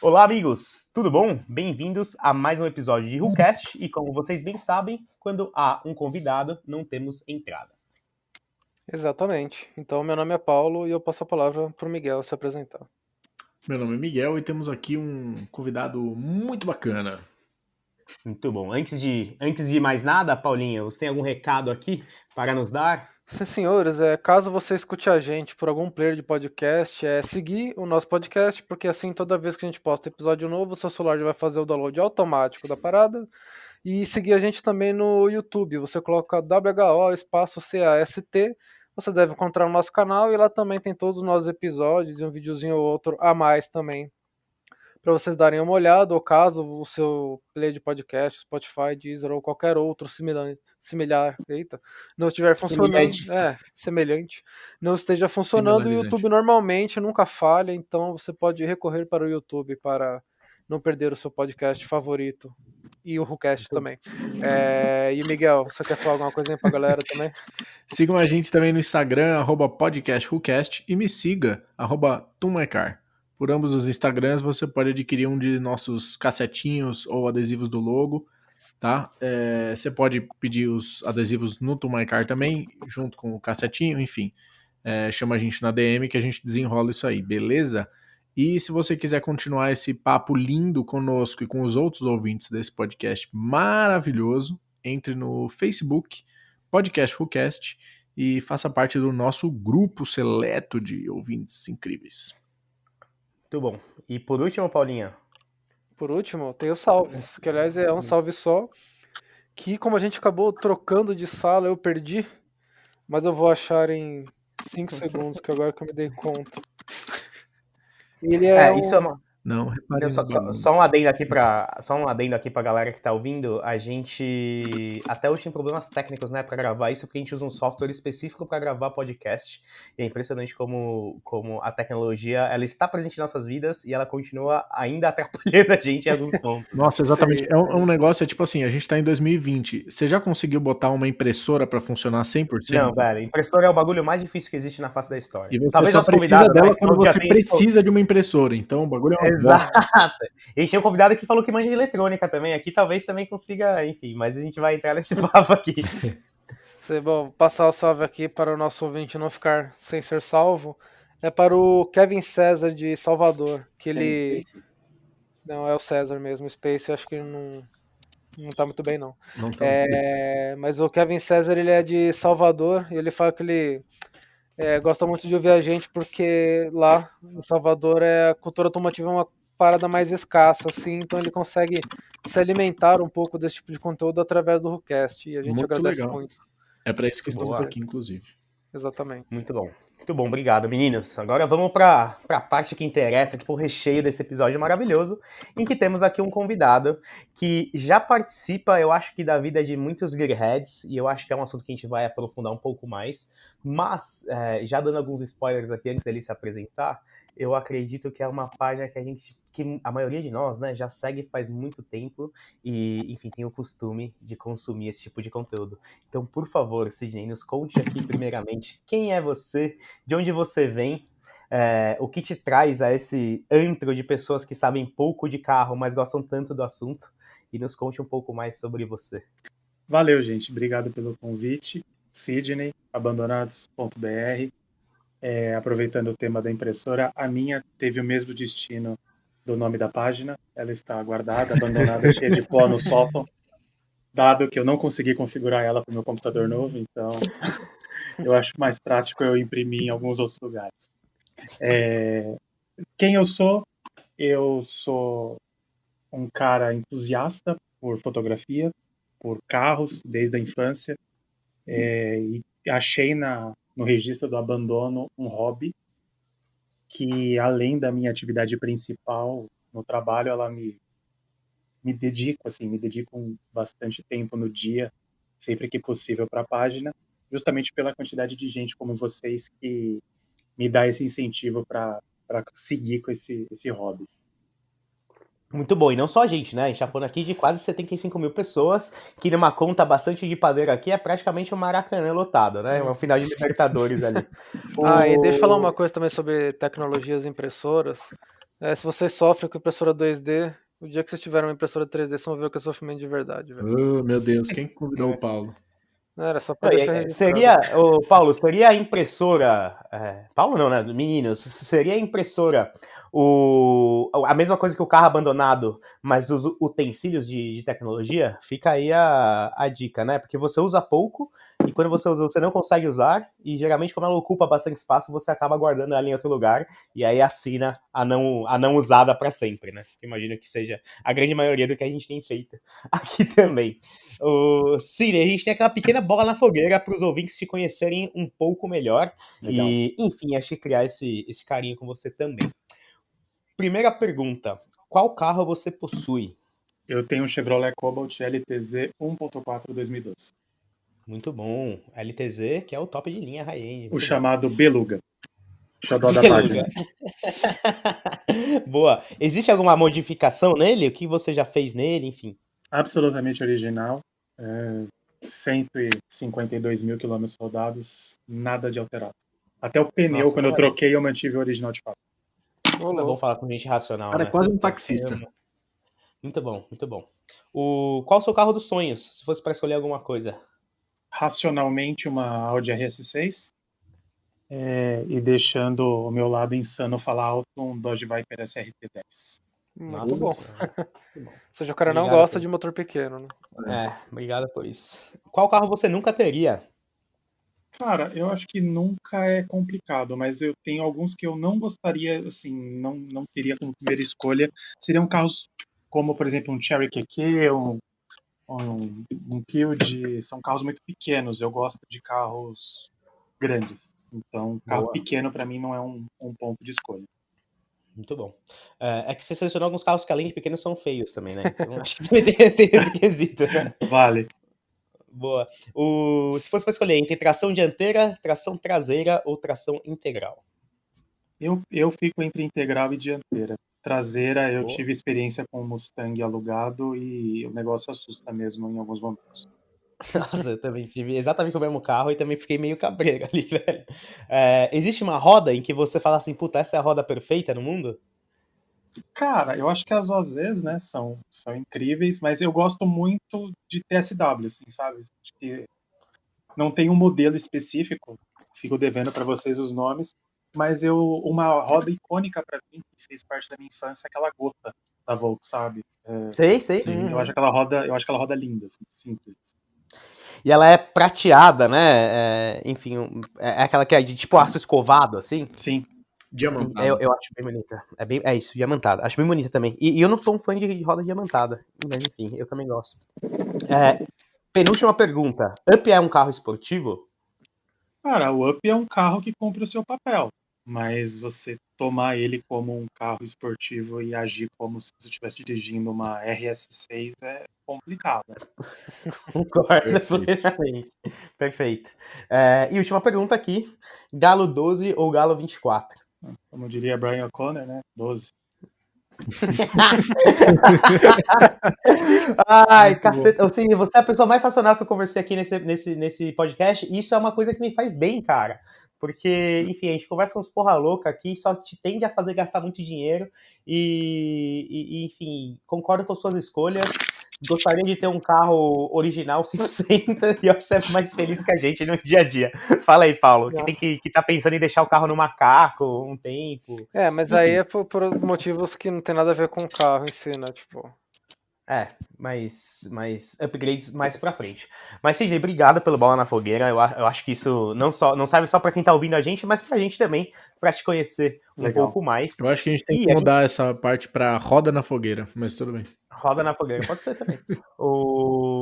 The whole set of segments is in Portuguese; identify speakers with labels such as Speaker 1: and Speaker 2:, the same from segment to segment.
Speaker 1: Olá, amigos! Tudo bom? Bem-vindos a mais um episódio de WhoCast e, como vocês bem sabem, quando há um convidado, não temos entrada.
Speaker 2: Exatamente. Então, meu nome é Paulo e eu passo a palavra para o Miguel se apresentar.
Speaker 3: Meu nome é Miguel e temos aqui um convidado muito bacana.
Speaker 1: Muito bom. Antes de mais nada, Paulinho, você tem algum recado aqui para nos dar?
Speaker 2: Sim, senhores, caso você escute a gente por algum player de podcast, seguir o nosso podcast, porque assim toda vez que a gente posta episódio novo, o seu celular já vai fazer o download automático da parada. E seguir a gente também no YouTube. Você coloca WHO espaço CAST, você deve encontrar o nosso canal e lá também tem todos os nossos episódios e um videozinho ou outro a mais também, para vocês darem uma olhada, ou caso o seu player de podcast, Spotify, Deezer ou qualquer outro similar, não estiver funcionando, semelhante, não esteja funcionando, o YouTube normalmente nunca falha, então você pode recorrer para o YouTube para não perder o seu podcast favorito. E o WhoCast também. E Miguel, você quer falar alguma coisinha pra galera também?
Speaker 3: Sigam a gente também no Instagram, @podcastwhocast, e me siga, @tumaicar. Por ambos os Instagrams você pode adquirir um de nossos cassetinhos ou adesivos do logo, tá? Você pode pedir os adesivos no Tumaicar também, junto com o cassetinho, enfim. Chama a gente na DM que a gente desenrola isso aí, beleza? E se você quiser continuar esse papo lindo conosco e com os outros ouvintes desse podcast maravilhoso, entre no Facebook, Podcast WhoCast, e faça parte do nosso grupo seleto de ouvintes incríveis.
Speaker 1: Muito bom. E por último, Paulinha?
Speaker 2: Por último, tem os salves, que aliás é um salve só, que como a gente acabou trocando de sala, eu perdi, mas eu vou achar em 5 segundos, que agora que eu me dei conta. Ele
Speaker 1: Isso é uma...
Speaker 3: Não, reparem
Speaker 1: só um adendo aqui pra galera que tá ouvindo. A gente até hoje tem problemas técnicos, né, pra gravar isso, porque a gente usa um software específico pra gravar podcast. E é impressionante como a tecnologia, ela está presente em nossas vidas e ela continua ainda atrapalhando a gente em alguns pontos.
Speaker 3: Nossa, exatamente. É um negócio, tipo assim, a gente tá em 2020. Você já conseguiu botar uma impressora pra funcionar 100%?
Speaker 1: Não, velho, impressora é o bagulho mais difícil que existe na face da história.
Speaker 3: E você
Speaker 1: Talvez
Speaker 3: só precisa dela quando você
Speaker 1: tem
Speaker 3: precisa de uma impressora. Então o bagulho é uma
Speaker 1: Exato.
Speaker 3: bosta.
Speaker 1: A gente tem um convidado que falou que manja de eletrônica também. Aqui talvez também consiga, enfim, mas a gente vai entrar nesse papo aqui.
Speaker 2: Bom, passar o salve aqui para o nosso ouvinte não ficar sem ser salvo. É para o Kevin César de Salvador, que ele... Não, é o César mesmo, o Space acho que não tá muito bem não.
Speaker 3: Não tá
Speaker 2: mas o Kevin César, ele é de Salvador, e ele fala que ele gosta muito de ouvir a gente, porque lá em Salvador a cultura automotiva é uma parada mais escassa, assim, então ele consegue se alimentar um pouco desse tipo de conteúdo através do WhoCast, e a gente
Speaker 3: muito
Speaker 2: agradece
Speaker 3: legal.
Speaker 2: muito.
Speaker 3: É para isso que estamos aqui, inclusive.
Speaker 2: Exatamente.
Speaker 1: Muito bom. Muito bom, obrigado, meninos. Agora vamos para a parte que interessa, aqui pro recheio desse episódio maravilhoso, em que temos aqui um convidado que já participa, eu acho que da vida de muitos gearheads, e eu acho que é um assunto que a gente vai aprofundar um pouco mais, mas já dando alguns spoilers aqui antes dele se apresentar, eu acredito que é uma página que a maioria de nós, né, já segue faz muito tempo e, enfim, tem o costume de consumir esse tipo de conteúdo. Então, por favor, Sidney, nos conte aqui primeiramente quem é você, de onde você vem, o que te traz a esse antro de pessoas que sabem pouco de carro, mas gostam tanto do assunto, e nos conte um pouco mais sobre você.
Speaker 4: Valeu, gente. Obrigado pelo convite. Sidney, abandonados.br. Aproveitando o tema da impressora, a minha teve o mesmo destino do nome da página. Ela está guardada, abandonada, cheia de pó no sótão, dado que eu não consegui configurar ela para o meu computador novo, então eu acho mais prático eu imprimir em alguns outros lugares. Quem eu sou? Eu sou um cara entusiasta por fotografia, por carros, desde a infância, e achei no registro do abandono um hobby que, além da minha atividade principal no trabalho, ela me dedico bastante tempo no dia, sempre que possível, para a página, justamente pela quantidade de gente como vocês que me dá esse incentivo para seguir com esse hobby.
Speaker 1: Muito bom, e não só a gente, né? A gente tá falando aqui de quase 75 mil pessoas, que numa conta bastante de padeiro aqui é praticamente um Maracanã lotado, né? Um final de Libertadores ali.
Speaker 2: E deixa eu falar uma
Speaker 1: O...
Speaker 2: coisa também sobre tecnologias impressoras. Se vocês sofrem com impressora 2D, o dia que vocês tiverem uma impressora 3D, vocês vão ver o que é sofrimento de verdade, velho.
Speaker 3: Oh, meu Deus, quem convidou o Paulo?
Speaker 2: Não, era só pra deixar registrado.
Speaker 1: Seria, Paulo, seria a impressora. Paulo não, né? Meninos, seria a impressora a mesma coisa que o carro abandonado, mas os utensílios de tecnologia? Fica aí a dica, né? Porque você usa pouco e quando você usa, você não consegue usar, e geralmente, como ela ocupa bastante espaço, você acaba guardando ela em outro lugar e aí assina a não usada para sempre, né? Imagino que seja a grande maioria do que a gente tem feito aqui também. Cine, a gente tem aquela pequena bola na fogueira para os ouvintes te conhecerem um pouco melhor.
Speaker 4: Legal.
Speaker 1: E, enfim, acho que criar esse carinho com você também. Primeira pergunta: qual carro você possui?
Speaker 4: Eu tenho um Chevrolet Cobalt LTZ 1.4 2012.
Speaker 1: Muito bom. LTZ, que é o top de linha high-end.
Speaker 4: O chamado Beluga. Xodó da
Speaker 1: Beluga.
Speaker 4: página.
Speaker 1: Boa. Existe alguma modificação nele? O que você já fez nele? Enfim.
Speaker 4: Absolutamente original. 152 mil quilômetros rodados, nada de alterado. Até o pneu,
Speaker 1: Nossa,
Speaker 4: quando eu troquei, eu mantive o original de fato.
Speaker 1: Como é bom falar com gente racional,
Speaker 3: Cara,
Speaker 1: né?
Speaker 3: é quase um taxista.
Speaker 1: Muito bom, muito bom. Qual o seu carro dos sonhos, se fosse para escolher alguma coisa?
Speaker 4: Racionalmente, uma Audi RS6. E deixando o meu lado insano falar alto, um Dodge Viper SRT10.
Speaker 2: Muito
Speaker 1: Nossa
Speaker 2: bom.
Speaker 1: senhora.
Speaker 2: Ou seja, o cara não
Speaker 1: Obrigado
Speaker 2: gosta
Speaker 1: por
Speaker 2: de motor pequeno, né?
Speaker 1: Obrigado por isso. Qual carro você nunca teria?
Speaker 4: Cara, eu acho que nunca é complicado, mas eu tenho alguns que eu não gostaria, assim, não teria como primeira escolha. Seriam carros como, por exemplo, um Cherry QQ, um Kyud, são carros muito pequenos. Eu gosto de carros grandes. Então, carro
Speaker 1: Boa.
Speaker 4: pequeno para mim não é um ponto de escolha.
Speaker 1: Muito bom. É que você selecionou alguns carros que, além de pequenos, são feios também, né? Então, acho que também tem esse quesito.
Speaker 4: Vale.
Speaker 1: Boa. Se fosse para escolher entre tração dianteira, tração traseira ou tração integral?
Speaker 4: Eu fico entre integral e dianteira. Traseira, eu
Speaker 1: Boa.
Speaker 4: tive experiência com o Mustang alugado e o negócio assusta mesmo em alguns momentos.
Speaker 1: Nossa, eu também tive exatamente o mesmo carro e também fiquei meio cabreiro ali, velho. Existe uma roda em que você fala assim, puta, essa é a roda perfeita no mundo?
Speaker 4: Cara, eu acho que as OZs, né, são incríveis, mas eu gosto muito de TSW, assim, sabe? Acho que não tem um modelo específico, fico devendo para vocês os nomes, mas uma roda icônica para mim, que fez parte da minha infância, é aquela Gota da Volks, sabe?
Speaker 1: Sei.
Speaker 3: Sim.
Speaker 4: Eu acho aquela roda linda, assim, simples.
Speaker 1: E ela é prateada, né? Enfim, é aquela que é de tipo aço escovado, assim.
Speaker 4: Sim.
Speaker 3: Diamantado.
Speaker 1: Eu acho bem bonita. É isso, diamantada. Acho bem bonita também. E eu não sou um fã de roda diamantada. Mas enfim, eu também gosto. Penúltima pergunta. Up é um carro esportivo?
Speaker 4: Cara, o Up é um carro que cumpre o seu papel, mas você tomar ele como um carro esportivo e agir como se você estivesse dirigindo uma RS6 é complicado.
Speaker 1: Concordo plenamente. Perfeito. E última pergunta aqui. Galo 12 ou Galo 24?
Speaker 4: Como diria Brian O'Connor, né? 12.
Speaker 1: Ai,
Speaker 3: Muito
Speaker 1: caceta. Assim, você é a pessoa mais racional que eu conversei aqui nesse podcast, e isso é uma coisa que me faz bem, cara. Porque, enfim, a gente conversa com uns porra louca aqui, só te tende a fazer gastar muito dinheiro. Enfim, concordo com suas escolhas. Gostaria de ter um carro original 100% e eu acho que você é mais feliz que a gente no dia a dia. Fala aí, Paulo, que tem que tá pensando em deixar o carro no macaco um tempo.
Speaker 2: Mas
Speaker 1: Enfim.
Speaker 2: aí é por motivos que não tem nada a ver com o carro em si, né? Tipo.
Speaker 1: Mais upgrades mais pra frente. Mas, Sidney, obrigado pelo Bola na Fogueira. Eu acho que isso não serve só pra quem tá ouvindo a gente, mas pra gente também, pra te conhecer um pouco mais.
Speaker 3: Eu acho que a gente tem que mudar essa parte pra roda na fogueira, mas tudo bem.
Speaker 1: Roda na fogueira, pode ser também.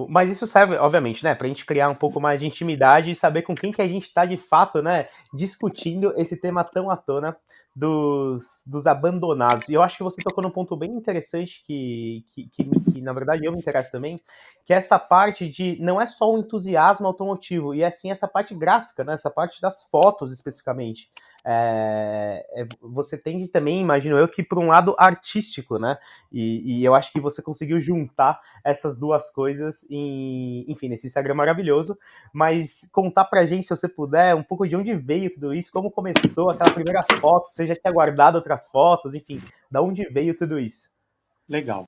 Speaker 1: Mas isso serve, obviamente, né, pra gente criar um pouco mais de intimidade e saber com quem que a gente tá de fato, né, discutindo esse tema tão à tona dos abandonados. E eu acho que você tocou num ponto bem interessante que, na verdade, eu me interesso também, que é essa parte de não é só o entusiasmo automotivo, e é sim essa parte gráfica, né? Essa parte das fotos especificamente. Você tende também, imagino eu, que para um lado artístico, né? E eu acho que você conseguiu juntar essas duas coisas enfim, nesse Instagram maravilhoso. Mas contar pra gente, se você puder, um pouco de onde veio tudo isso, como começou aquela primeira foto, você já tinha guardado outras fotos, enfim, da onde veio tudo isso?
Speaker 4: Legal.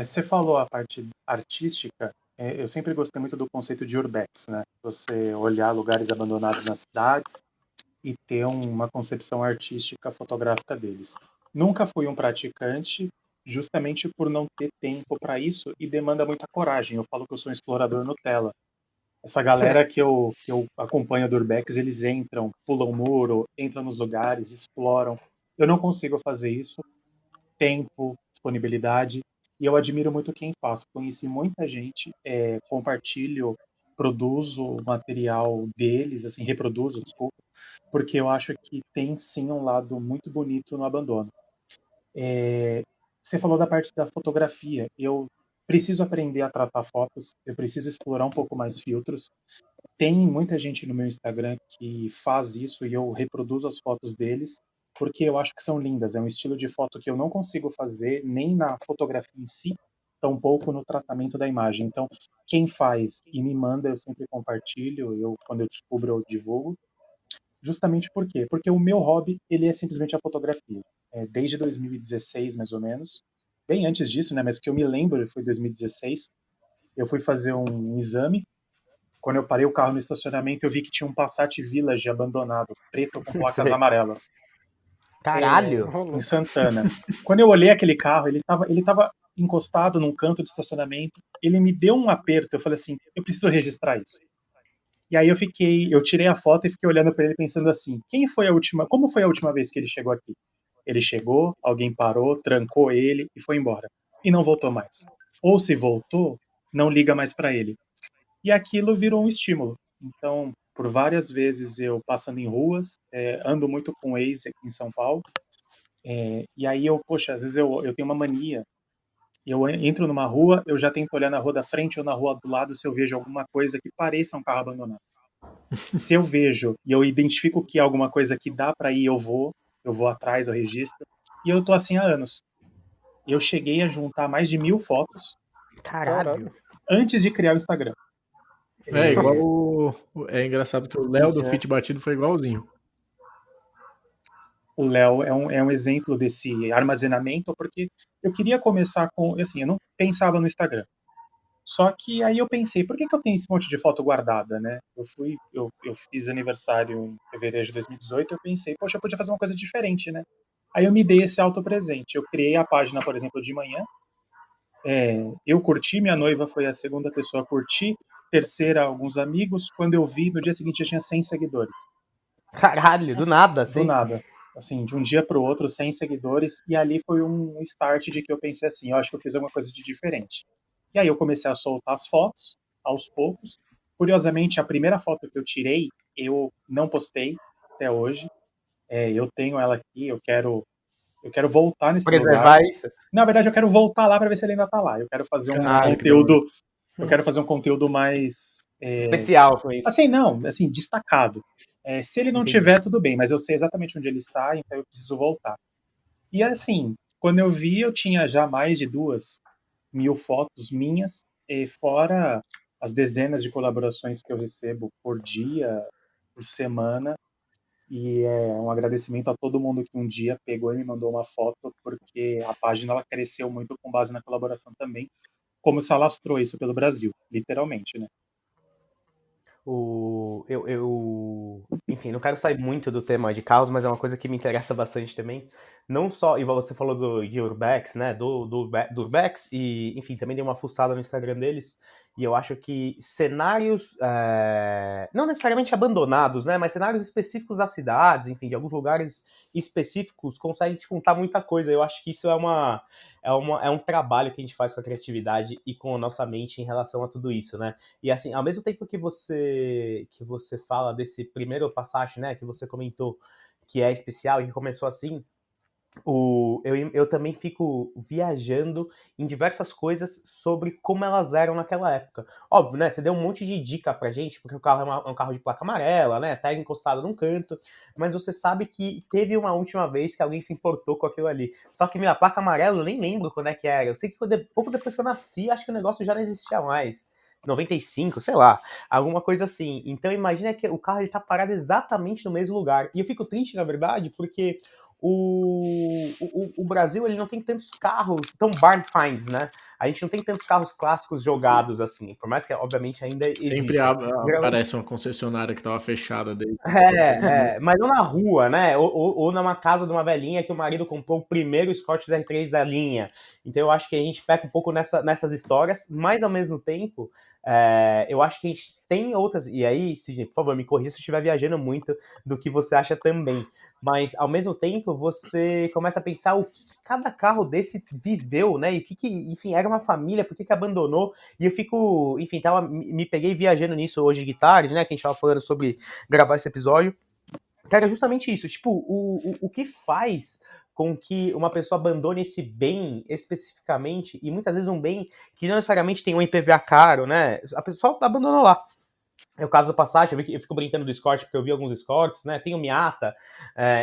Speaker 4: Você falou a parte artística. Eu sempre gostei muito do conceito de urbex, né? Você olhar lugares abandonados nas cidades e ter uma concepção artística fotográfica deles. Nunca fui um praticante, justamente por não ter tempo para isso e demanda muita coragem. Eu falo que eu sou um explorador Nutella. Essa galera que eu acompanho do Urbex, eles entram, pulam o muro, entram nos lugares, exploram. Eu não consigo fazer isso. Tempo, disponibilidade. E eu admiro muito quem faz. Conheci muita gente, compartilho, produzo o material deles, assim, reproduzo, desculpa, porque eu acho que tem sim um lado muito bonito no abandono. Você falou da parte da fotografia. Eu preciso aprender a tratar fotos, eu preciso explorar um pouco mais filtros. Tem muita gente no meu Instagram que faz isso e eu reproduzo as fotos deles porque eu acho que são lindas. É um estilo de foto que eu não consigo fazer nem na fotografia em si, tampouco no tratamento da imagem. Então, quem faz e me manda, eu sempre compartilho. Quando eu descubro, eu divulgo. Justamente por quê? Porque o meu hobby, ele é simplesmente a fotografia. Desde 2016, mais ou menos. Bem antes disso, né? Mas que eu me lembro, foi 2016. Eu fui fazer um exame. Quando eu parei o carro no estacionamento, eu vi que tinha um Passat Village abandonado, preto com placas
Speaker 1: Sei.
Speaker 4: amarelas,
Speaker 1: Caralho!
Speaker 4: em Santana. Quando eu olhei aquele carro, ele tava encostado num canto de estacionamento. Ele me deu um aperto. Eu falei assim, eu preciso registrar isso. E aí eu tirei a foto e fiquei olhando para ele pensando assim, como foi a última vez que ele chegou aqui? Ele chegou, alguém parou, trancou ele e foi embora. E não voltou mais. Ou se voltou, não liga mais para ele. E aquilo virou um estímulo. Então, por várias vezes eu passando em ruas, ando muito com o Waze aqui em São Paulo, e aí poxa, às vezes eu tenho uma mania, eu entro numa rua, eu já tento olhar na rua da frente ou na rua do lado se eu vejo alguma coisa que pareça um carro abandonado. Se eu vejo e eu identifico que é alguma coisa que dá para ir, eu vou atrás, eu registro. E eu tô assim há anos. Eu cheguei a juntar mais de 1.000 fotos
Speaker 1: Caralho!
Speaker 4: antes de criar o Instagram.
Speaker 3: É igual É engraçado que o Léo do Fit Batido foi igualzinho.
Speaker 4: O Léo é um exemplo desse armazenamento, porque eu queria começar com, assim, eu não pensava no Instagram. Só que aí eu pensei, por que eu tenho esse monte de foto guardada, né? Eu fiz aniversário em fevereiro de 2018, eu pensei, poxa, eu podia fazer uma coisa diferente, né? Aí eu me dei esse auto-presente. Eu criei a página, por exemplo, de manhã. Eu curti, minha noiva foi a segunda pessoa a curtir, terceira, alguns amigos. Quando eu vi, no dia seguinte já tinha 100 seguidores.
Speaker 1: Caralho, do nada,
Speaker 4: Do
Speaker 1: assim.
Speaker 4: nada. Assim, de um dia para o outro, 100 seguidores. E ali foi um start de que eu pensei assim, eu acho que eu fiz alguma coisa de diferente. E aí eu comecei a soltar as fotos, aos poucos. Curiosamente, a primeira foto que eu tirei, eu não postei até hoje. Eu tenho ela aqui, eu quero voltar nesse lugar.
Speaker 1: Preservar isso.
Speaker 4: Na verdade, eu quero voltar lá para ver se ele ainda está lá. Eu quero fazer um
Speaker 3: Caralho, que da hora.
Speaker 4: conteúdo, eu quero fazer um conteúdo mais,
Speaker 1: Especial com isso.
Speaker 4: assim, não, assim, destacado. Se ele não
Speaker 1: Entendi.
Speaker 4: tiver, tudo bem, mas eu sei exatamente onde ele está, então eu preciso voltar. E assim, quando eu vi, eu tinha já mais de 2.000 fotos minhas, e fora as dezenas de colaborações que eu recebo por dia, por semana. E é um agradecimento a todo mundo que um dia pegou e me mandou uma foto, porque a página ela cresceu muito com base na colaboração também, como se alastrou isso pelo Brasil, literalmente, né?
Speaker 1: Enfim, não quero sair muito do tema de carros, mas é uma coisa que me interessa bastante também. Não só, igual você falou de Urbex, né? Do Urbex, e, enfim, também dei uma fuçada no Instagram deles. E eu acho que cenários, não necessariamente abandonados, né? Mas cenários específicos das cidades, enfim, de alguns lugares específicos, conseguem te contar muita coisa. Eu acho que isso é um trabalho que a gente faz com a criatividade e com a nossa mente em relação a tudo isso, né? E assim, ao mesmo tempo que você fala desse primeiro passagem, né, que você comentou, que é especial e que começou assim, eu também fico viajando em diversas coisas sobre como elas eram naquela época. Óbvio, né? Você deu um monte de dica pra gente, porque o carro é um carro de placa amarela, né? Tá encostado num canto, mas você sabe que teve uma última vez que alguém se importou com aquilo ali. Só que minha placa amarela, eu nem lembro quando é que era. Eu sei que pouco depois que eu nasci, acho que o negócio já não existia mais. 95, sei lá, alguma coisa assim. Então imagina que o carro ele tá parado exatamente no mesmo lugar. E eu fico triste, na verdade, porque o Brasil ele não tem tantos carros tão barn finds, né? A gente não tem tantos carros clássicos jogados assim, por mais que obviamente ainda
Speaker 3: Sempre
Speaker 1: existam. Geralmente
Speaker 3: aparece uma concessionária que tava fechada desde
Speaker 1: mas não na rua, né? Ou numa casa de uma velhinha que o marido comprou o primeiro Scott R3 da linha. Então eu acho que a gente peca um pouco nessas histórias, mas ao mesmo tempo, eu acho que a gente tem outras. E aí, Sidney, por favor, me corrija se eu estiver viajando muito do que você acha também. Mas ao mesmo tempo, você começa a pensar o que cada carro desse viveu, né? E o que enfim, era uma família, por que abandonou? E eu fico, enfim, me peguei viajando nisso hoje de tarde, né? Que a gente tava falando sobre gravar esse episódio, que era justamente isso, tipo, o que faz com que uma pessoa abandone esse bem especificamente, e muitas vezes um bem que não necessariamente tem um IPVA caro, né? A pessoa abandonou lá. É o caso do Passat, eu fico brincando do Escort, porque eu vi alguns Escorts, né? Tem o Miata,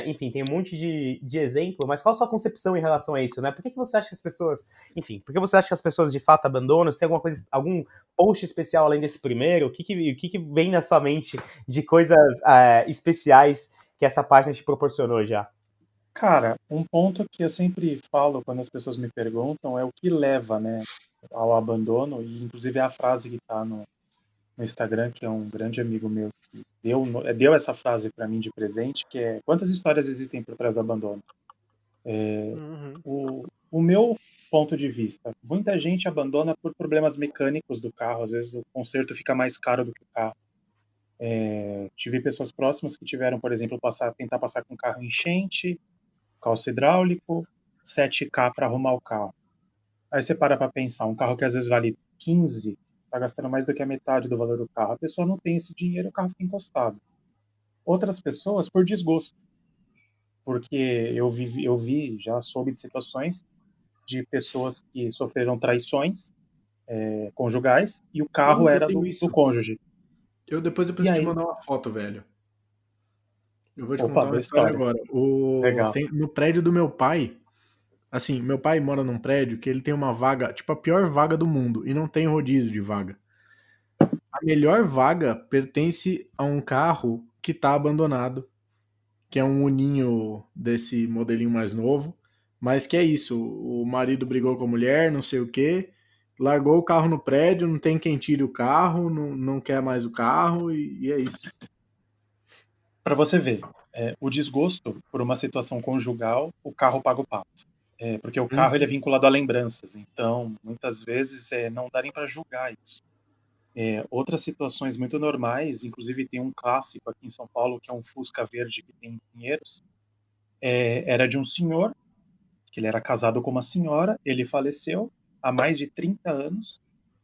Speaker 1: enfim, tem um monte de exemplo, mas qual a sua concepção em relação a isso, né? Por que você acha que as pessoas, enfim, por que você acha que as pessoas de fato abandonam? Se tem alguma coisa, algum post especial além desse primeiro? O que vem na sua mente de coisas especiais que essa página te proporcionou já?
Speaker 4: Cara, um ponto que eu sempre falo quando as pessoas me perguntam é o que leva, né, ao abandono, e inclusive é a frase que está no Instagram, que é um grande amigo meu que deu essa frase para mim de presente, que é: quantas histórias existem por trás do abandono?
Speaker 2: Uhum.
Speaker 4: O meu ponto de vista, muita gente abandona por problemas mecânicos do carro, às vezes o conserto fica mais caro do que o carro. Tive pessoas próximas que tiveram, por exemplo, tentar passar com o carro enchente, calço hidráulico, 7K para arrumar o carro. Aí você para pensar, um carro que às vezes vale 15, está gastando mais do que a metade do valor do carro. A pessoa não tem esse dinheiro, o carro fica encostado. Outras pessoas por desgosto, porque já soube de situações de pessoas que sofreram traições conjugais e o carro
Speaker 3: Eu
Speaker 4: era
Speaker 3: tenho
Speaker 4: do
Speaker 3: isso.
Speaker 4: cônjuge.
Speaker 3: Depois eu
Speaker 4: E
Speaker 3: preciso te
Speaker 4: aí,
Speaker 3: mandar uma foto, velho. Eu vou te
Speaker 4: opa,
Speaker 3: contar uma
Speaker 4: boa
Speaker 3: história
Speaker 4: história.
Speaker 3: agora.
Speaker 4: Legal.
Speaker 3: No prédio do meu pai, assim, meu pai mora num prédio que ele tem uma vaga, tipo a pior vaga do mundo, e não tem rodízio de vaga. A melhor vaga pertence a um carro que tá abandonado, que é um uninho desse modelinho mais novo, mas que é isso, o marido brigou com a mulher, não sei o quê, largou o carro no prédio, não tem quem tire o carro, não quer mais o carro e é isso.
Speaker 4: Para você ver, o desgosto por uma situação conjugal, o carro paga o pato. Porque o carro ele é vinculado a lembranças, então muitas vezes não dá nem para julgar isso. Outras situações muito normais, inclusive tem um clássico aqui em São Paulo que é um Fusca verde que tem em Pinheiros, era de um senhor, que ele era casado com uma senhora, ele faleceu há mais de 30 anos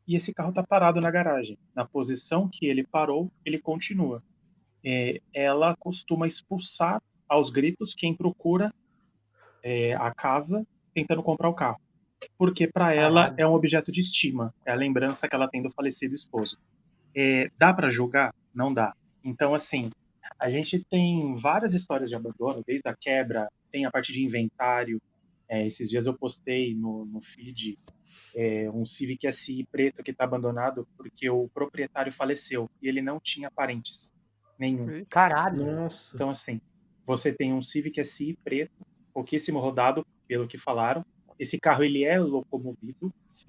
Speaker 4: e esse carro está parado na garagem. Na posição que ele parou, ele continua. Ela costuma expulsar aos gritos quem procura a casa tentando comprar o carro, porque para ela
Speaker 1: Caralho.
Speaker 4: é um objeto de estima, é a lembrança que ela tem do falecido esposo. Dá para julgar? Não dá. Então, assim, a gente tem várias histórias de abandono, desde a quebra, tem a parte de inventário. Esses dias eu postei no feed um Civic SI preto que está abandonado porque o proprietário faleceu e ele não tinha parentes nenhum.
Speaker 2: Eita.
Speaker 1: Caralho.
Speaker 3: Nossa.
Speaker 4: Então, assim, você tem um Civic SI preto, pouquíssimo rodado, pelo que falaram. Esse carro ele é locomovido, assim,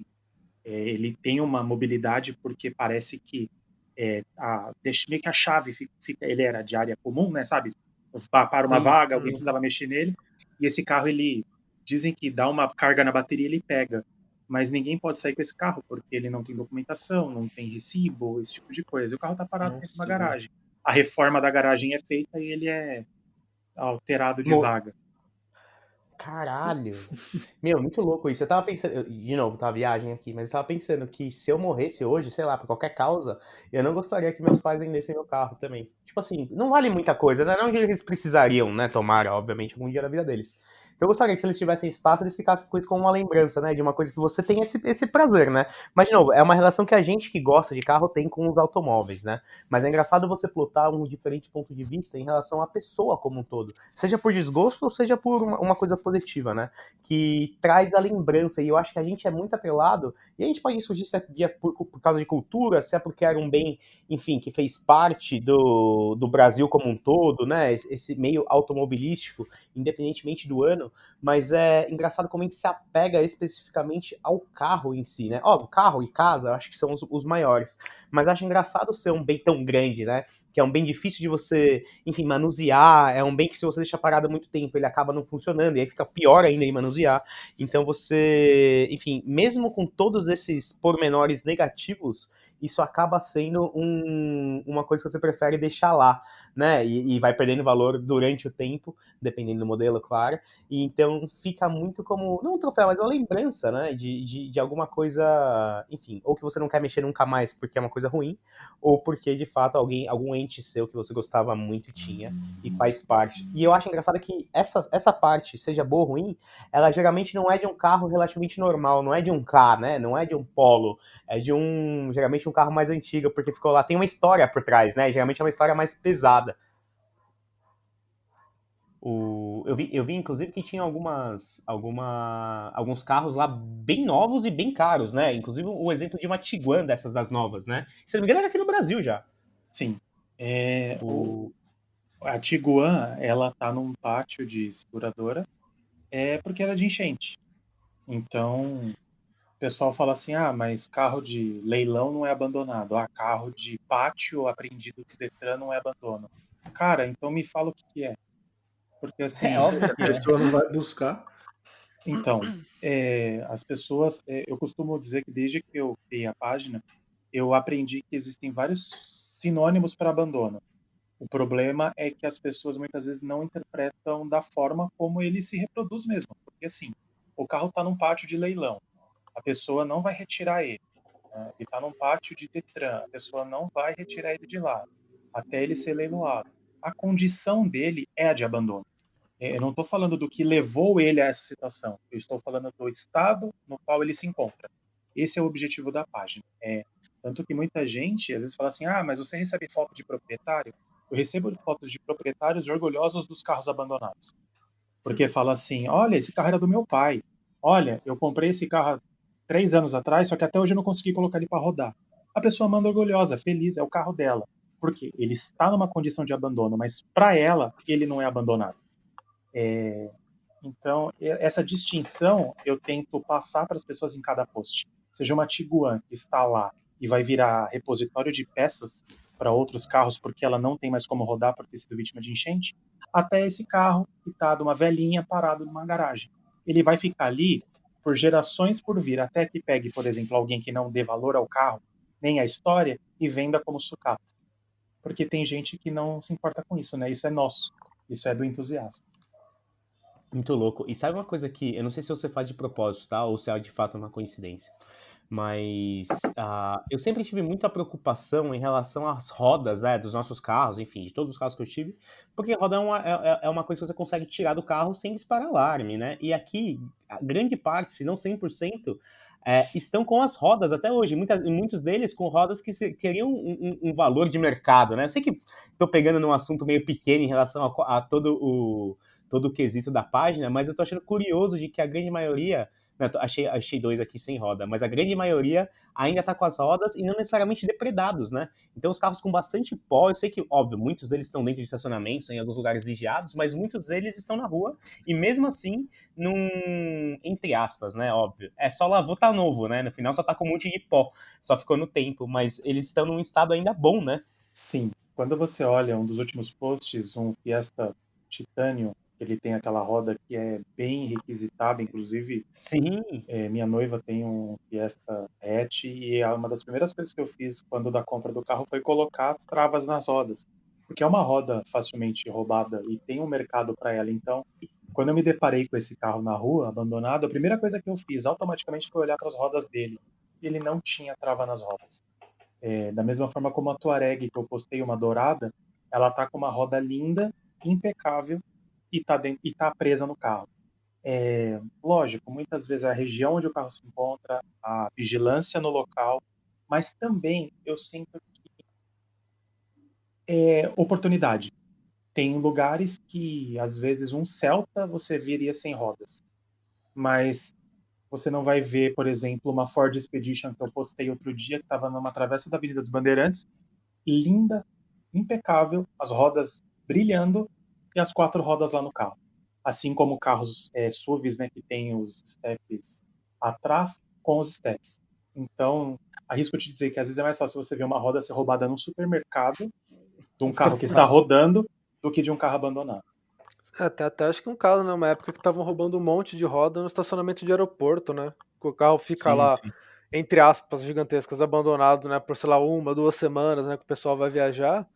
Speaker 4: ele tem uma mobilidade porque parece que meio que a chave ele era de área comum, né, sabe? Para uma
Speaker 1: Sim.
Speaker 4: vaga, alguém precisava mexer nele, e esse carro ele dizem que dá uma carga na bateria e ele pega, mas ninguém pode sair com esse carro porque ele não tem documentação, não tem recibo, esse tipo de coisa. E o carro está parado dentro de uma
Speaker 3: Nossa, velho.
Speaker 4: garagem. A reforma da garagem é feita e ele é alterado de vaga.
Speaker 1: Caralho. Meu, muito louco isso. Eu tava pensando, de novo, tá, viagem aqui, mas eu tava pensando que se eu morresse hoje, sei lá, por qualquer causa, eu não gostaria que meus pais vendessem meu carro também. Tipo assim, não vale muita coisa, né? Não que eles precisariam, né? Tomara, obviamente, algum dia da vida deles. Então eu gostaria que se eles tivessem espaço, eles ficassem com isso como uma lembrança, né? De uma coisa que você tem esse prazer, né? Mas, de novo, é uma relação que a gente que gosta de carro tem com os automóveis, né? Mas é engraçado você plotar um diferente ponto de vista em relação à pessoa como um todo. Seja por desgosto ou seja por uma coisa positiva, né? Que traz a lembrança. E eu acho que a gente é muito atrelado. E a gente pode surgir se é por causa de cultura, se é porque era um bem, enfim, que fez parte do Brasil como um todo, né? Esse meio automobilístico, independentemente do ano. Mas é engraçado como a gente se apega especificamente ao carro em si, né? Ó, carro e casa, eu acho que são os maiores. Mas acho engraçado ser um bem tão grande, né? Que é um bem difícil de você, enfim, manusear, é um bem que se você deixar parado há muito tempo, ele acaba não funcionando, e aí fica pior ainda em manusear. Então você, enfim, mesmo com todos esses pormenores negativos, isso acaba sendo uma coisa que você prefere deixar lá, né? E vai perdendo valor durante o tempo, dependendo do modelo, claro. E então fica muito como, não um troféu, mas uma lembrança, né? De alguma coisa, enfim, ou que você não quer mexer nunca mais porque é uma coisa ruim, ou porque de fato algum ente seu que você gostava muito tinha e faz parte. E eu acho engraçado que essa parte, seja boa ou ruim, ela geralmente não é de um carro relativamente normal, não é de um K, né? Não é de um Polo, é de geralmente um carro mais antigo, porque ficou lá, tem uma história por trás, né? Geralmente é uma história mais pesada. Eu vi, inclusive, que tinha alguns carros lá bem novos e bem caros, né? Inclusive o exemplo de uma Tiguan dessas das novas, né? Se não me engano, era aqui no Brasil já.
Speaker 4: Sim.
Speaker 1: O...
Speaker 4: A Tiguan, ela tá num pátio de seguradora, porque ela é de enchente. Então, o pessoal fala assim, mas carro de leilão não é abandonado. Carro de pátio apreendido do Detran não é abandono. Cara, então me fala o que que é. Porque
Speaker 1: É
Speaker 4: assim,
Speaker 1: óbvio
Speaker 3: A
Speaker 1: que é.
Speaker 3: pessoa não vai buscar.
Speaker 4: então, as pessoas, eu costumo dizer que desde que eu criei a página, eu aprendi que existem vários sinônimos para abandono. O problema é que as pessoas muitas vezes não interpretam da forma como ele se reproduz mesmo. Porque assim, o carro está num pátio de leilão, a pessoa não vai retirar ele. Né? Ele está num pátio de Detran, a pessoa não vai retirar ele de lá, até ele ser leiloado. A condição dele é a de abandono. Eu não estou falando do que levou ele a essa situação, eu estou falando do estado no qual ele se encontra. Esse é o objetivo da página. Tanto que muita gente às vezes fala assim, mas você recebe foto de proprietário? Eu recebo fotos de proprietários orgulhosos dos carros abandonados. Porque fala assim, olha, esse carro era do meu pai. Olha, eu comprei esse carro há 3 anos atrás, só que até hoje eu não consegui colocar ele para rodar. A pessoa manda orgulhosa, feliz, é o carro dela. Por quê? Ele está numa condição de abandono, mas para ela, ele não é abandonado. Então, essa distinção eu tento passar para as pessoas em cada post. Seja uma Tiguan que está lá e vai virar repositório de peças para outros carros porque ela não tem mais como rodar por ter sido vítima de enchente, até esse carro que está de uma velhinha parado numa garagem. Ele vai ficar ali por gerações por vir, até que pegue, por exemplo, alguém que não dê valor ao carro, nem à história, e venda como sucata. Porque tem gente que não se importa com isso, né? Isso é nosso. Isso é do entusiasta.
Speaker 1: Muito louco. E sabe uma coisa que eu não sei se você faz de propósito, tá? Ou se é de fato uma coincidência. Mas eu sempre tive muita preocupação em relação às rodas, né, dos nossos carros, enfim, de todos os carros que eu tive, porque roda é uma coisa que você consegue tirar do carro sem disparar alarme, né? E aqui, a grande parte, se não 100%, estão com as rodas até hoje. Muitos deles com rodas que teriam um valor de mercado, né? Eu sei que estou pegando num assunto meio pequeno em relação a todo o quesito da página, mas eu tô achando curioso de que a grande maioria, não, achei dois aqui sem roda, mas a grande maioria ainda tá com as rodas e não necessariamente depredados, né? Então os carros com bastante pó, eu sei que, óbvio, muitos deles estão dentro de estacionamentos, em alguns lugares vigiados, mas muitos deles estão na rua e mesmo assim, entre aspas, né, óbvio, só lavou, tá novo, né? No final só tá com um monte de pó, só ficou no tempo, mas eles estão num estado ainda bom, né?
Speaker 4: Sim, quando você olha um dos últimos posts, um Fiesta Titânio, ele tem aquela roda que é bem requisitada, inclusive
Speaker 1: Sim,
Speaker 4: minha noiva tem um Fiesta hatch e uma das primeiras coisas que eu fiz quando da compra do carro foi colocar as travas nas rodas, porque é uma roda facilmente roubada e tem um mercado para ela, então Quando eu me deparei com esse carro na rua, abandonado, a primeira coisa que eu fiz automaticamente foi olhar para as rodas dele. E ele não tinha trava nas rodas. Da mesma forma como a Touareg, que eu postei uma dourada, ela tá com uma roda linda, impecável e tá presa no carro. Lógico, muitas vezes é a região onde o carro se encontra, a vigilância no local, mas também eu sinto que é oportunidade. Tem lugares que, às vezes, um Celta você viria sem rodas, mas você não vai ver, por exemplo, uma Ford Expedition que eu postei outro dia, que estava numa travessa da Avenida dos Bandeirantes, linda, impecável, as rodas brilhando e as 4 rodas lá no carro. Assim como carros SUVs, né, que tem os steps atrás com os steps. Então, arrisco te dizer que às vezes é mais fácil você ver uma roda ser roubada num supermercado de um carro que está rodando do que de um carro abandonado.
Speaker 2: Tem até acho que um caso, né? Uma época que estavam roubando um monte de roda no estacionamento de aeroporto, né? O carro fica
Speaker 3: Sim,
Speaker 2: lá,
Speaker 3: sim.
Speaker 2: entre aspas, gigantescas, abandonado, né? Por, sei lá, 1, 2 semanas, né? Que o pessoal vai viajar.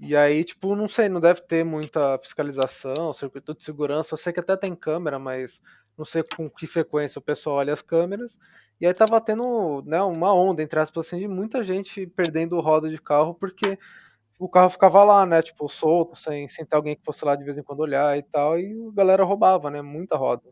Speaker 2: E aí, tipo, não sei, não deve ter muita fiscalização, circuito de segurança. Eu sei que até tem câmera, mas não sei com que frequência o pessoal olha as câmeras. E aí tava tendo, né, uma onda, entre aspas, assim, de muita gente perdendo roda de carro porque o carro ficava lá, né, tipo, solto, sem ter alguém que fosse lá de vez em quando olhar e tal, e a galera roubava, né, muita roda.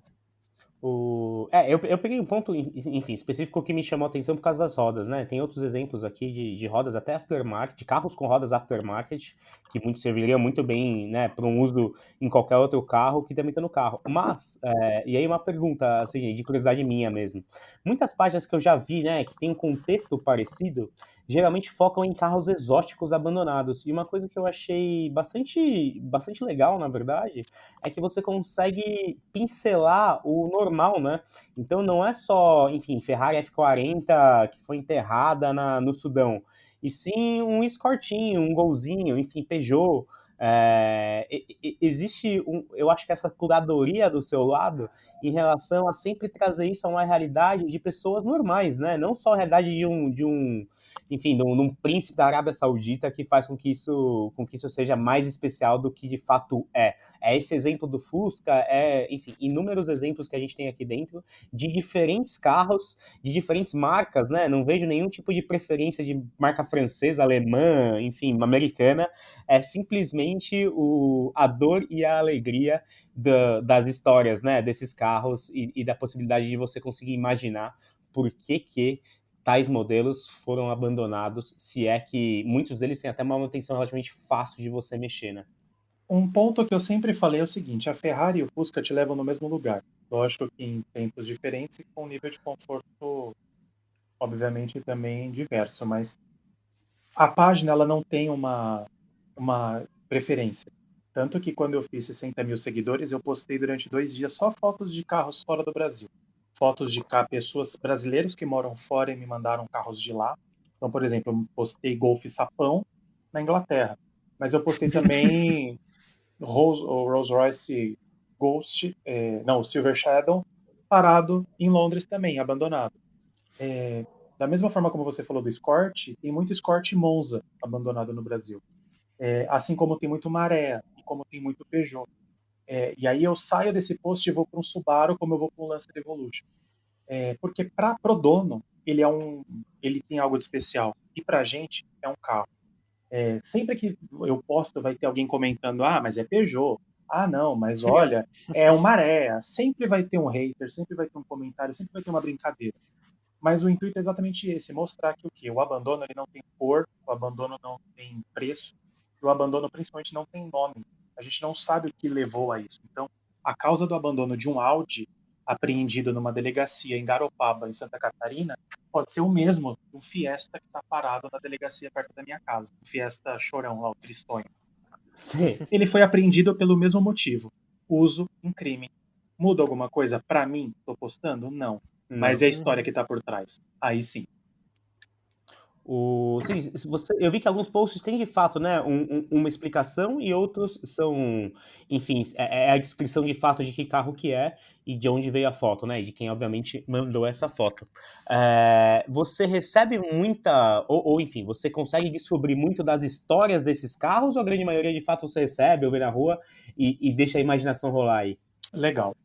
Speaker 1: Eu peguei um ponto, enfim, específico que me chamou a atenção por causa das rodas, né? Tem outros exemplos aqui de rodas até aftermarket, de carros com rodas aftermarket, que muito serviria muito bem, né, para um uso em qualquer outro carro que também está no carro. Mas, e aí uma pergunta, assim, de curiosidade minha mesmo. Muitas páginas que eu já vi, né, que tem um contexto parecido, geralmente focam em carros exóticos abandonados. E uma coisa que eu achei bastante legal, na verdade, é que você consegue pincelar o normal, né? Então não é só, enfim, Ferrari F40 que foi enterrada no Sudão, e sim um Escortinho, um Golzinho, enfim, Peugeot. Existe, eu acho que essa curadoria do seu lado em relação a sempre trazer isso a uma realidade de pessoas normais, né? Não só a realidade enfim, de um príncipe da Arábia Saudita que faz com que isso seja mais especial do que de fato é. É esse exemplo do Fusca, enfim, inúmeros exemplos que a gente tem aqui dentro de diferentes carros, de diferentes marcas, né? Não vejo nenhum tipo de preferência de marca francesa, alemã, enfim, americana. É simplesmente a dor e a alegria das histórias, né? Desses carros e da possibilidade de você conseguir imaginar por que tais modelos foram abandonados, se é que muitos deles têm até uma manutenção relativamente fácil de você mexer, né?
Speaker 4: Um ponto que eu sempre falei é o seguinte: a Ferrari e o Fusca te levam no mesmo lugar. Lógico que em tempos diferentes e com um nível de conforto, obviamente, também diverso, mas a página ela não tem uma preferência. Tanto que quando eu fiz 60 mil seguidores, eu postei durante 2 dias só fotos de carros fora do Brasil. Fotos de pessoas brasileiras que moram fora e me mandaram carros de lá. Então, por exemplo, eu postei Golf Sapão na Inglaterra. Mas eu postei também Rolls Royce Ghost, não, Silver Shadow, parado em Londres também, abandonado. Da mesma forma como você falou do Escort, tem muito Escort Monza abandonado no Brasil. Assim como tem muito Maré, e como tem muito Peugeot. E aí eu saio desse post e vou para um Subaru como eu vou para um Lancer Evolution. Porque para pro dono, ele tem algo de especial. E para a gente, é um carro. Sempre que eu posto, vai ter alguém comentando: ah, mas é Peugeot. Ah, não, mas olha, é uma Maré. Sempre vai ter um hater, sempre vai ter um comentário, sempre vai ter uma brincadeira. Mas o intuito é exatamente esse: mostrar que o quê? O abandono ele não tem cor, o abandono não tem preço, e o abandono principalmente não tem nome. A gente não sabe o que levou a isso. Então, a causa do abandono de um Audi apreendido numa delegacia em Garopaba, em Santa Catarina, pode ser o mesmo do Fiesta que está parado na delegacia perto da minha casa. O Fiesta Chorão, lá, o Tristonho.
Speaker 1: Sim.
Speaker 4: Ele foi apreendido pelo mesmo motivo: uso em crime. Muda alguma coisa para mim? Estou postando? Não. Mas
Speaker 1: Não.
Speaker 4: é a história que está por trás. Aí sim.
Speaker 1: Sim, eu vi que alguns posts têm de fato, né, uma explicação e outros são, enfim, é a descrição de fato de que carro que é e de onde veio a foto, né, e de quem obviamente mandou essa foto. Você recebe muita, enfim, você consegue descobrir muito das histórias desses carros ou a grande maioria de fato você recebe ou vê na rua e deixa a imaginação rolar aí?
Speaker 4: Legal.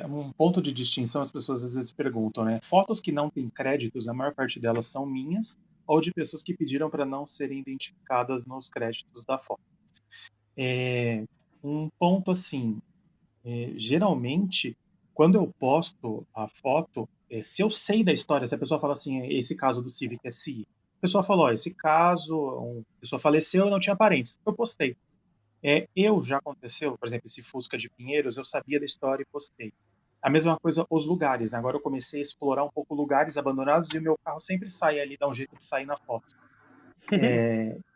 Speaker 4: Um ponto de distinção, as pessoas às vezes perguntam, né? Fotos que não têm créditos, a maior parte delas são minhas ou de pessoas que pediram para não serem identificadas nos créditos da foto. Um ponto assim, geralmente, quando eu posto a foto, se eu sei da história, se a pessoa fala assim, esse caso do Civic SI, a pessoa falou, esse caso, a pessoa faleceu e não tinha parentes, eu postei. Já aconteceu, por exemplo, esse Fusca de Pinheiros, eu sabia da história e postei. A mesma coisa os lugares, né? Agora eu comecei a explorar um pouco lugares abandonados e o meu carro sempre sai ali, dá um jeito de sair na foto.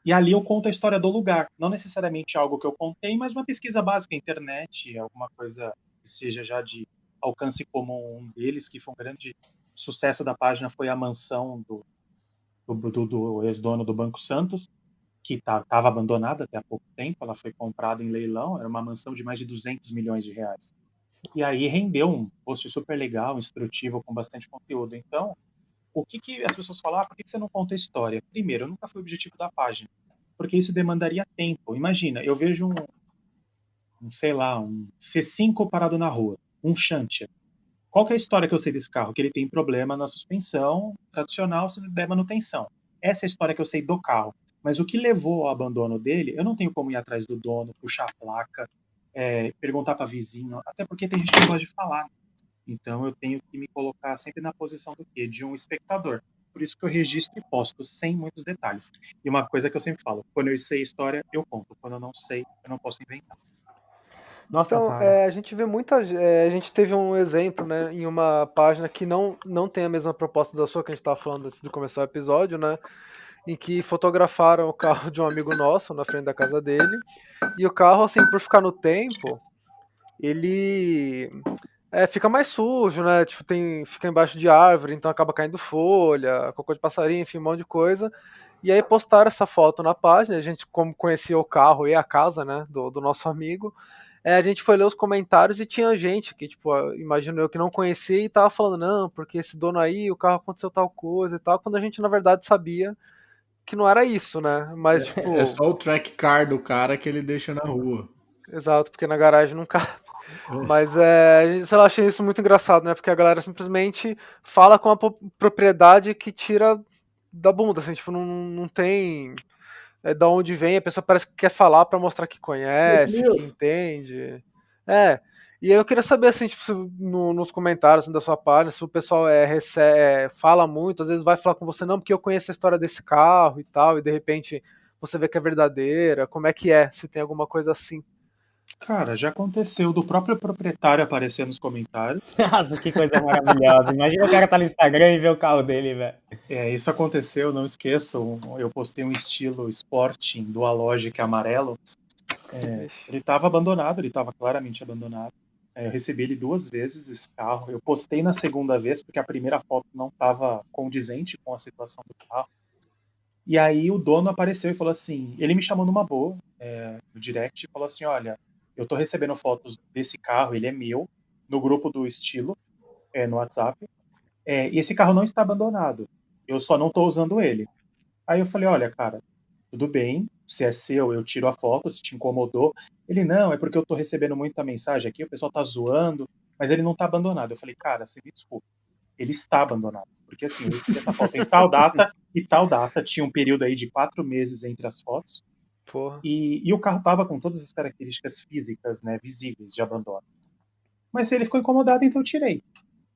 Speaker 4: E ali eu conto a história do lugar, não necessariamente algo que eu contei, mas uma pesquisa básica, internet, alguma coisa que seja já de alcance comum. Um deles, que foi um grande sucesso da página, foi a mansão do ex-dono do Banco Santos, que estava abandonada até há pouco tempo. Ela foi comprada em leilão, era uma mansão de mais de 200 milhões de reais. E aí rendeu um post super legal, instrutivo, com bastante conteúdo. Então, o que as pessoas falam, por que você não conta a história? Primeiro, nunca foi o objetivo da página, porque isso demandaria tempo. Imagina, eu vejo sei lá, um C5 parado na rua, um Xantia. Qual que é a história que eu sei desse carro? Que ele tem problema na suspensão tradicional se não der manutenção. Essa é a história que eu sei do carro. Mas o que levou ao abandono dele, eu não tenho como ir atrás do dono, puxar a placa, perguntar para vizinho, até porque tem gente que não gosta de falar. Então eu tenho que me colocar sempre na posição do quê? De um espectador. Por isso que eu registro e posto sem muitos detalhes. E uma coisa que eu sempre falo, quando eu sei a história, eu conto. Quando eu não sei, eu não posso inventar.
Speaker 1: Nossa,
Speaker 2: Então,
Speaker 1: cara.
Speaker 2: a gente vê a gente teve um exemplo, né, em uma página que não tem a mesma proposta da sua, que a gente estava falando antes de começar o episódio, né, em que fotografaram o carro de um amigo nosso na frente da casa dele, e o carro, assim, por ficar no tempo, ele fica mais sujo, né, tipo, fica embaixo de árvore, então acaba caindo folha, cocô de passarinho, enfim, um monte de coisa. E aí postaram essa foto na página, a gente como conhecia o carro e a casa, né, do nosso amigo, a gente foi ler os comentários e tinha gente que, tipo, imagino eu que não conhecia e tava falando, não, porque esse dono aí, o carro aconteceu tal coisa e tal, quando a gente na verdade sabia que não era isso, né? Mas,
Speaker 3: É
Speaker 2: tipo,
Speaker 3: só o track car do cara que ele deixa na rua.
Speaker 2: exato, porque na garagem nunca. Mas sei lá, achei isso muito engraçado, né? Porque a galera simplesmente fala com a propriedade que tira da bunda, assim, tipo, não tem da onde vem, a pessoa parece que quer falar pra mostrar que
Speaker 1: Fake
Speaker 2: conhece, que
Speaker 1: news.
Speaker 2: entende. É. E aí eu queria saber, assim, tipo, nos comentários assim, da sua página, se o pessoal fala muito, às vezes vai falar com você, não, porque eu conheço a história desse carro e tal, e de repente você vê que é verdadeira, como é que é, se tem alguma coisa assim.
Speaker 4: Cara, já aconteceu do próprio proprietário aparecer nos comentários.
Speaker 1: Nossa, que coisa maravilhosa. Imagina o cara tá no Instagram e ver o carro dele, velho.
Speaker 4: Isso aconteceu, não esqueçam. Eu postei um estilo Sporting do Alogic amarelo.
Speaker 2: Vixe.
Speaker 4: Ele estava abandonado, ele estava claramente abandonado. Eu recebi ele 2 vezes, esse carro. Eu postei na segunda vez, porque a primeira foto não estava condizente com a situação do carro. E aí o dono apareceu e falou assim, ele me chamou numa boa, no direct, e falou assim, olha, eu tô recebendo fotos desse carro, ele é meu, no grupo do estilo, no WhatsApp, e esse carro não está abandonado, eu só não tô usando ele. Aí eu falei, olha, cara, tudo bem, se é seu, eu tiro a foto, se te incomodou. Ele, não, é porque eu tô recebendo muita mensagem aqui, o pessoal tá zoando, mas ele não tá abandonado. Eu falei, cara, você me desculpa, ele está abandonado. Porque assim, eu recebi essa foto em tal data e tal data, tinha um período aí de 4 meses entre as fotos,
Speaker 2: Porra.
Speaker 4: e o carro tava com todas as características físicas, né, visíveis de abandono. Mas ele ficou incomodado, então eu tirei.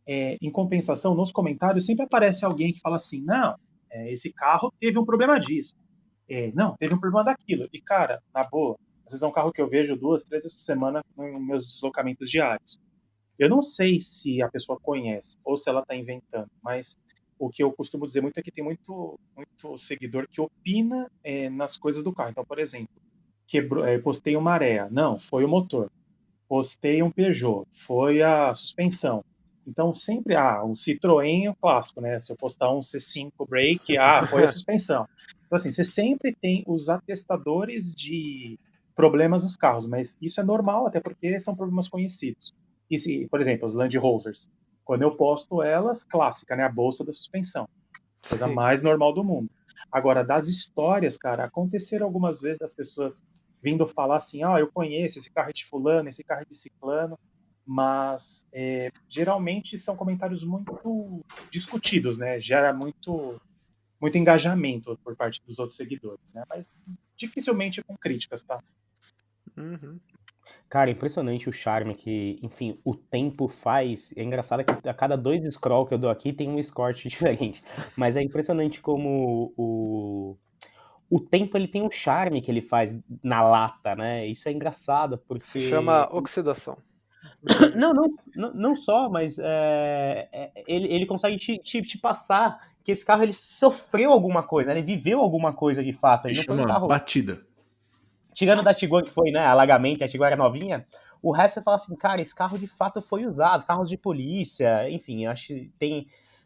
Speaker 4: Em compensação, nos comentários sempre aparece alguém que fala assim, não, esse carro teve um problema disso. Não, teve um problema daquilo. E, cara, na boa, às vezes é um carro que eu vejo 2, 3 vezes por semana nos meus deslocamentos diários. Eu não sei se a pessoa conhece ou se ela está inventando, mas o que eu costumo dizer muito é que tem muito, muito seguidor que opina nas coisas do carro. Então, por exemplo, postei uma maré. Não, foi o motor. Postei um Peugeot. Foi a suspensão. Então, sempre, um Citroën é o clássico, né? Se eu postar um C5 Brake, foi a suspensão. Então, assim, você sempre tem os atestadores de problemas nos carros, mas isso é normal, até porque são problemas conhecidos. E se, por exemplo, os Land Rovers, quando eu posto elas, clássica, né? A bolsa da suspensão. Coisa
Speaker 2: Sim.
Speaker 4: mais normal do mundo. Agora, das histórias, cara, aconteceram algumas vezes das pessoas vindo falar assim, eu conheço, esse carro é de fulano, esse carro é de ciclano. mas geralmente são comentários muito discutidos, né? Gera muito engajamento por parte dos outros seguidores, né? Mas dificilmente com críticas, tá?
Speaker 2: Uhum.
Speaker 1: Cara, impressionante o charme que, enfim, o tempo faz. É engraçado que a cada 2 scroll que eu dou aqui tem um score diferente. Mas é impressionante como o tempo ele tem um charme que ele faz na lata, né? Isso é engraçado,
Speaker 2: Se chama
Speaker 1: porque.
Speaker 2: oxidação.
Speaker 1: Não só, mas ele consegue te passar que esse carro ele sofreu alguma coisa, né? Ele viveu alguma coisa de fato.
Speaker 3: Se
Speaker 1: Ele não foi um
Speaker 3: chama
Speaker 1: carro.
Speaker 3: batida.
Speaker 1: Tirando da Tiguan, que foi, né, alagamento, a Tiguan era novinha, o resto você fala assim, cara, esse carro de fato foi usado, carros de polícia, enfim, acho que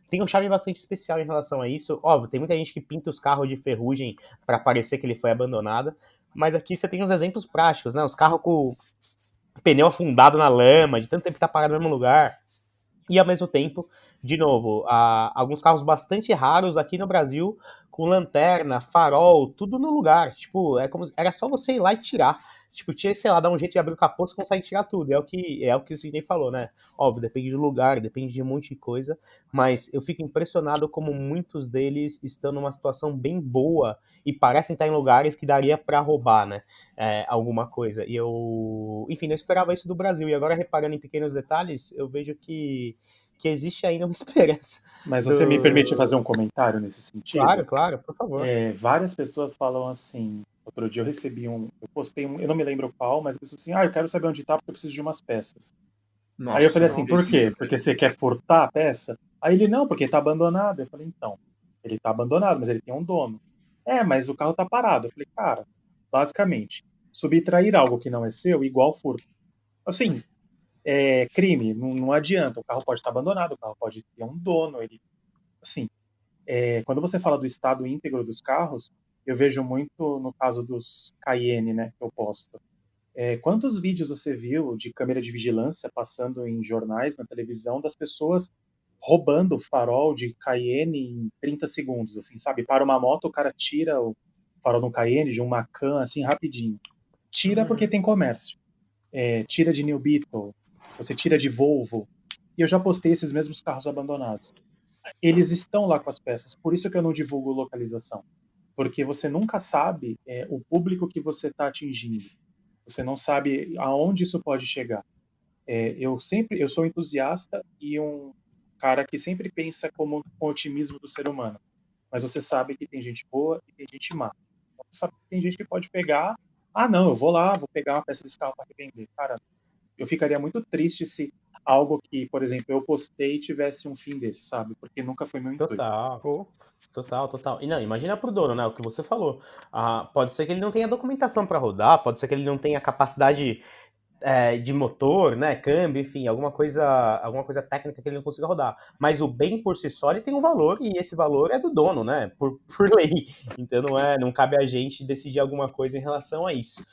Speaker 1: tem um charme bastante especial em relação a isso. Óbvio, tem muita gente que pinta os carros de ferrugem para parecer que ele foi abandonado, mas aqui você tem uns exemplos práticos, né, os carros com pneu afundado na lama, de tanto tempo que tá parado no mesmo lugar, e ao mesmo tempo, de novo, alguns carros bastante raros aqui no Brasil, com lanterna, farol, tudo no lugar. Tipo, era só você ir lá e tirar. Tipo, tinha, sei lá, dar um jeito de abrir o capô, você consegue tirar tudo. É o que o Sidney falou, né? Óbvio, depende do lugar, depende de um monte de coisa, mas eu fico impressionado como muitos deles estão numa situação bem boa e parecem estar em lugares que daria para roubar, né? Alguma coisa. E eu, enfim, não esperava isso do Brasil. E agora, reparando em pequenos detalhes, eu vejo que existe ainda uma esperança.
Speaker 4: Mas você me permite fazer um comentário nesse sentido?
Speaker 1: Claro, claro, por favor.
Speaker 4: Várias pessoas falam assim. Outro dia eu recebi eu postei eu não me lembro qual, mas a pessoa assim, eu quero saber onde tá porque eu preciso de umas peças. Aí eu
Speaker 3: Nossa,
Speaker 4: falei
Speaker 3: não
Speaker 4: assim, por
Speaker 3: acredito,
Speaker 4: quê?
Speaker 3: cara.
Speaker 4: Porque você quer furtar a peça? Aí ele, não, porque tá abandonado. Eu falei, então, ele tá abandonado, mas ele tem um dono. Mas o carro tá parado. Eu falei, cara, basicamente, subtrair algo que não é seu igual furto. Assim, crime, não adianta. O carro pode estar abandonado, o carro pode ter um dono. Assim, quando você fala do estado íntegro dos carros, eu vejo muito no caso dos Cayenne, né, que eu posto. Quantos vídeos você viu de câmera de vigilância passando em jornais, na televisão, das pessoas roubando o farol de Cayenne em 30 segundos, assim, sabe? Para uma moto, o cara tira o farol no Cayenne de um Macan, assim, rapidinho. Tira porque tem comércio. Tira de New Beetle, você tira de Volvo. E eu já postei esses mesmos carros abandonados. Eles estão lá com as peças, por isso que eu não divulgo localização. Porque você nunca sabe o público que você está atingindo. Você não sabe aonde isso pode chegar. Eu sou entusiasta e um cara que sempre pensa com o otimismo do ser humano. Mas você sabe que tem gente boa e tem gente má. Você sabe que tem gente que pode pegar, não, eu vou lá, vou pegar uma peça desse carro para revender. Cara, eu ficaria muito triste se algo que, por exemplo, eu postei tivesse um fim desse, sabe? Porque nunca foi meu intuito.
Speaker 1: Total.
Speaker 2: Pô,
Speaker 1: Total. E não, imagina pro dono, né? O que você falou. Pode ser que ele não tenha documentação para rodar, pode ser que ele não tenha capacidade de motor, né? Câmbio, enfim, alguma coisa técnica que ele não consiga rodar. Mas o bem por si só ele tem um valor e esse valor é do dono, né? Por lei. Então não cabe a gente decidir alguma coisa em relação a isso.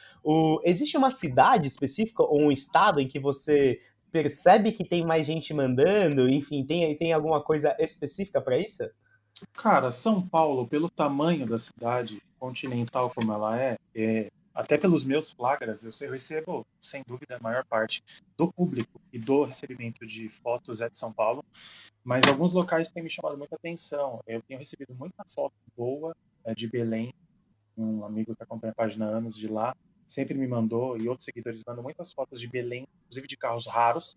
Speaker 1: Existe uma cidade específica ou um estado em que você percebe que tem mais gente mandando, enfim, tem alguma coisa específica para isso?
Speaker 4: Cara, São Paulo, pelo tamanho da cidade continental como ela até pelos meus flagras, eu recebo, sem dúvida, a maior parte do público e do recebimento de fotos é de São Paulo, mas alguns locais têm me chamado muita atenção. Eu tenho recebido muita foto boa de Belém, um amigo que acompanha a página há anos de lá, sempre me mandou, e outros seguidores mandam muitas fotos de Belém, inclusive de carros raros.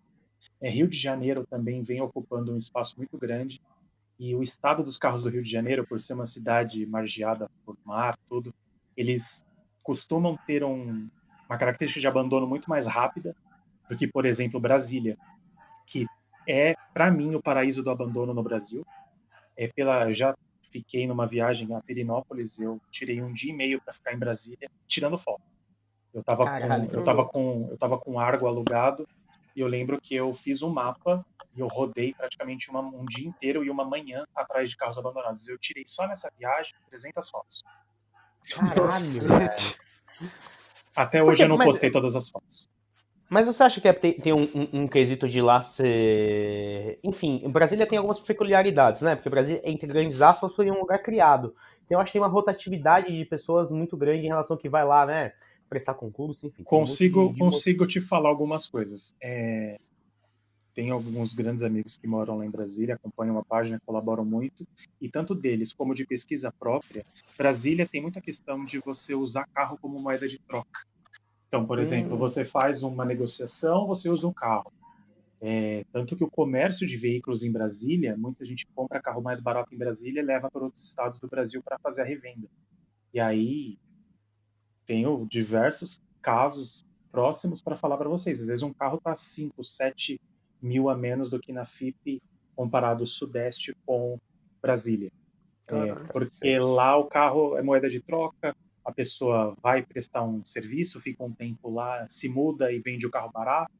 Speaker 4: Rio de Janeiro também vem ocupando um espaço muito grande. E o estado dos carros do Rio de Janeiro, por ser uma cidade margeada por mar, tudo, eles costumam ter uma característica de abandono muito mais rápida do que, por exemplo, Brasília, que é, para mim, o paraíso do abandono no Brasil. Eu já fiquei numa viagem a Pirinópolis, eu tirei 1 dia e meio para ficar em Brasília, tirando foto. Eu estava com,
Speaker 1: Caralho.
Speaker 4: eu tava com, eu tava com Argo alugado e eu lembro que eu fiz um mapa e eu rodei praticamente um dia inteiro e uma manhã atrás de carros abandonados. Eu tirei só nessa viagem 300 fotos.
Speaker 1: Caralho,
Speaker 2: nossa.
Speaker 1: velho.
Speaker 4: Até hoje
Speaker 1: Porque,
Speaker 4: eu não postei todas as fotos.
Speaker 1: mas você acha que tem um quesito de lá ser. Enfim, Brasília tem algumas peculiaridades, né? Porque Brasília, entre grandes aspas, foi um lugar criado. Então eu acho que tem uma rotatividade de pessoas muito grande em relação ao que vai lá, né? Prestar concurso, enfim, tem um monte de.
Speaker 4: Consigo te falar algumas coisas. tenho alguns grandes amigos que moram lá em Brasília, acompanham a página, colaboram muito, e tanto deles como de pesquisa própria, Brasília tem muita questão de você usar carro como moeda de troca. Então, por exemplo, você faz uma negociação, você usa um carro. Tanto que o comércio de veículos em Brasília, muita gente compra carro mais barato em Brasília e leva para outros estados do Brasil para fazer a revenda. E aí, tenho diversos casos próximos para falar para vocês. Às vezes um carro está 5, 7 mil a menos do que na FIP comparado o Sudeste com Brasília. Porque lá o carro é moeda de troca, a pessoa vai prestar um serviço, fica um tempo lá, se muda e vende o carro barato,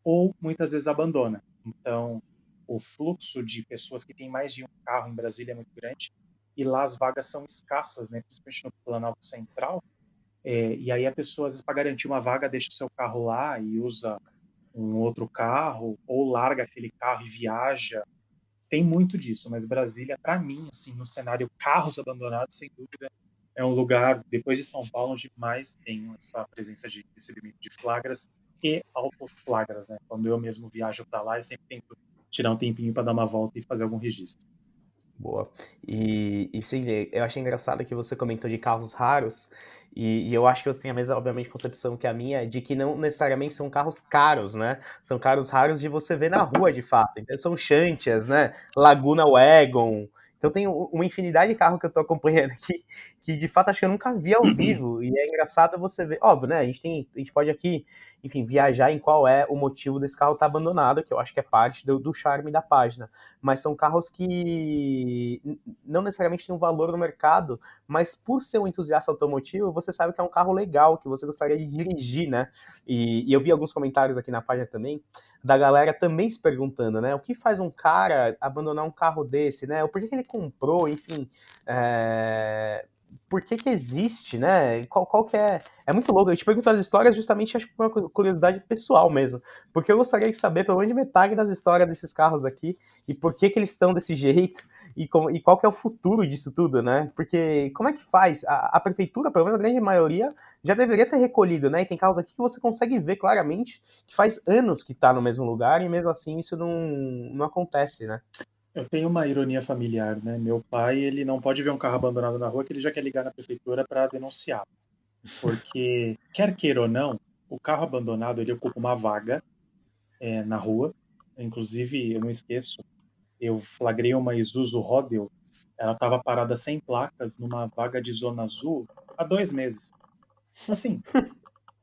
Speaker 4: ou muitas vezes abandona. Então, o fluxo de pessoas que têm mais de um carro em Brasília é muito grande, e lá as vagas são escassas, né? Principalmente no Planalto Central. E aí a pessoa, às vezes, para garantir uma vaga, deixa o seu carro lá e usa um outro carro, ou larga aquele carro e viaja. Tem muito disso, mas Brasília, para mim, assim, no cenário carros abandonados, sem dúvida, é um lugar, depois de São Paulo, onde mais tem essa presença de recebimento de flagras e autoflagras, né? Quando eu mesmo viajo para lá, eu sempre tento tirar um tempinho para dar uma volta e fazer algum registro.
Speaker 1: Boa. E sim, eu achei engraçado que você comentou de carros raros, e eu acho que você tem a mesma, obviamente, concepção que a minha, de que não necessariamente são carros caros, né? São carros raros de você ver na rua, de fato. Então, são Xantias, né? Laguna Wagon. Então tem uma infinidade de carro que eu tô acompanhando aqui, que de fato acho que eu nunca vi ao vivo, e é engraçado você ver. Óbvio, né? A gente pode aqui, enfim, viajar em qual é o motivo desse carro estar abandonado, que eu acho que é parte do charme da página. Mas são carros que não necessariamente têm um valor no mercado, mas por ser um entusiasta automotivo, você sabe que é um carro legal, que você gostaria de dirigir, né? E eu vi alguns comentários aqui na página também, da galera também se perguntando, né? O que faz um cara abandonar um carro desse, né? Por que ele comprou, enfim... Por que existe, né? Qual que é... É muito louco. Eu te pergunto as histórias justamente, acho que por uma curiosidade pessoal mesmo. Porque eu gostaria de saber pelo menos metade das histórias desses carros aqui e por que eles estão desse jeito e qual que é o futuro disso tudo, né? Porque como é que faz? A prefeitura, pelo menos a grande maioria, já deveria ter recolhido, né? E tem carros aqui que você consegue ver claramente que faz anos que tá no mesmo lugar e mesmo assim isso não acontece, né?
Speaker 4: Eu tenho uma ironia familiar, né? Meu pai, ele não pode ver um carro abandonado na rua que ele já quer ligar na prefeitura para denunciar. Porque, quer queira ou não, o carro abandonado, ele ocupa uma vaga na rua. Inclusive, eu não esqueço, eu flagrei uma Isuzu Rodeo, ela estava parada sem placas numa vaga de Zona Azul há 2 meses. Assim,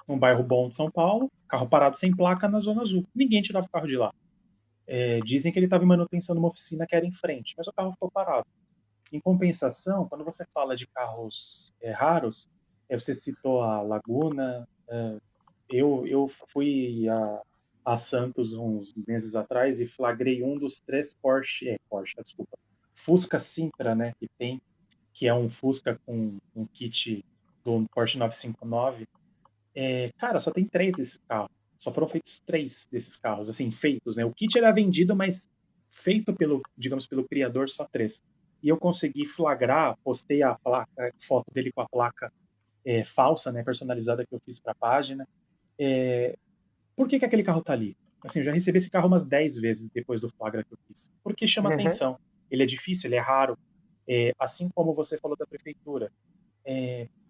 Speaker 4: num bairro bom de São Paulo, carro parado sem placa na Zona Azul. Ninguém tirava o carro de lá. Dizem que ele estava em manutenção numa oficina que era em frente, mas o carro ficou parado. Em compensação, quando você fala de carros raros, você citou a Laguna. Eu fui a Santos uns meses atrás e flagrei um dos 3 Fusca Sintra, né, que é um Fusca com um kit do Porsche 959. Cara, só tem 3 desse carro. Só foram feitos 3 desses carros, assim, feitos, né? O kit era vendido, mas feito pelo criador, só 3. E eu consegui flagrar, postei a foto dele com a placa falsa, né, personalizada que eu fiz para a página. Por que aquele carro tá ali? Assim, eu já recebi esse carro umas 10 vezes depois do flagra que eu fiz. Porque chama atenção. Ele é difícil, ele é raro. Assim como você falou da prefeitura.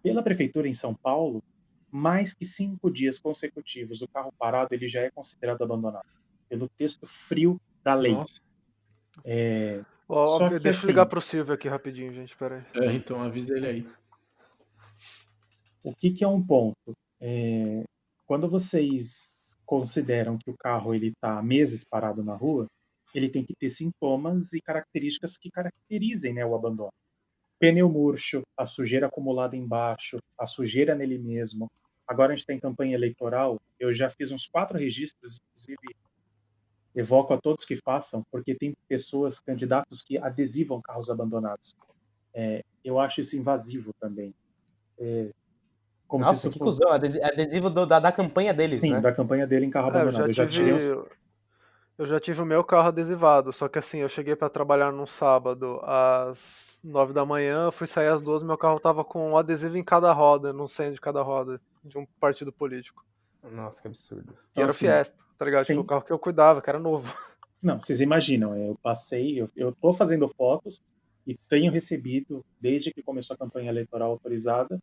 Speaker 4: Pela prefeitura em São Paulo, mais que 5 dias consecutivos o carro parado, ele já é considerado abandonado. Pelo texto frio da lei.
Speaker 3: Nossa.
Speaker 4: Só que,
Speaker 2: deixa
Speaker 4: assim,
Speaker 2: eu ligar pro Silvio aqui rapidinho, gente, peraí.
Speaker 3: Então avisa ele aí.
Speaker 4: o que é um ponto? Quando vocês consideram que o carro está meses parado na rua, ele tem que ter sintomas e características que caracterizem, né, o abandono. Pneu murcho, a sujeira acumulada embaixo, a sujeira nele mesmo. Agora a gente está em campanha eleitoral, eu já fiz uns 4 registros, inclusive evoco a todos que façam, porque tem pessoas, candidatos que adesivam carros abandonados. Eu acho isso invasivo também. Como
Speaker 1: Nossa,
Speaker 4: se isso
Speaker 1: que
Speaker 4: fosse...
Speaker 1: cuzão, adesivo da campanha deles,
Speaker 4: Sim,
Speaker 1: né?
Speaker 4: da campanha dele em carro abandonado.
Speaker 2: Eu já tive o meu carro adesivado, só que assim, eu cheguei pra trabalhar num sábado às 9 da manhã, fui sair às 12, meu carro tava com um adesivo em cada roda, num centro de cada roda, de um partido político.
Speaker 1: Nossa, que absurdo.
Speaker 2: E
Speaker 4: Então,
Speaker 2: era o
Speaker 4: assim,
Speaker 2: Fiesta. Tá ligado? Tipo, o
Speaker 4: Sim.
Speaker 2: carro que eu cuidava, que era novo.
Speaker 4: Não, vocês imaginam, eu tô fazendo fotos e tenho recebido, desde que começou a campanha eleitoral autorizada,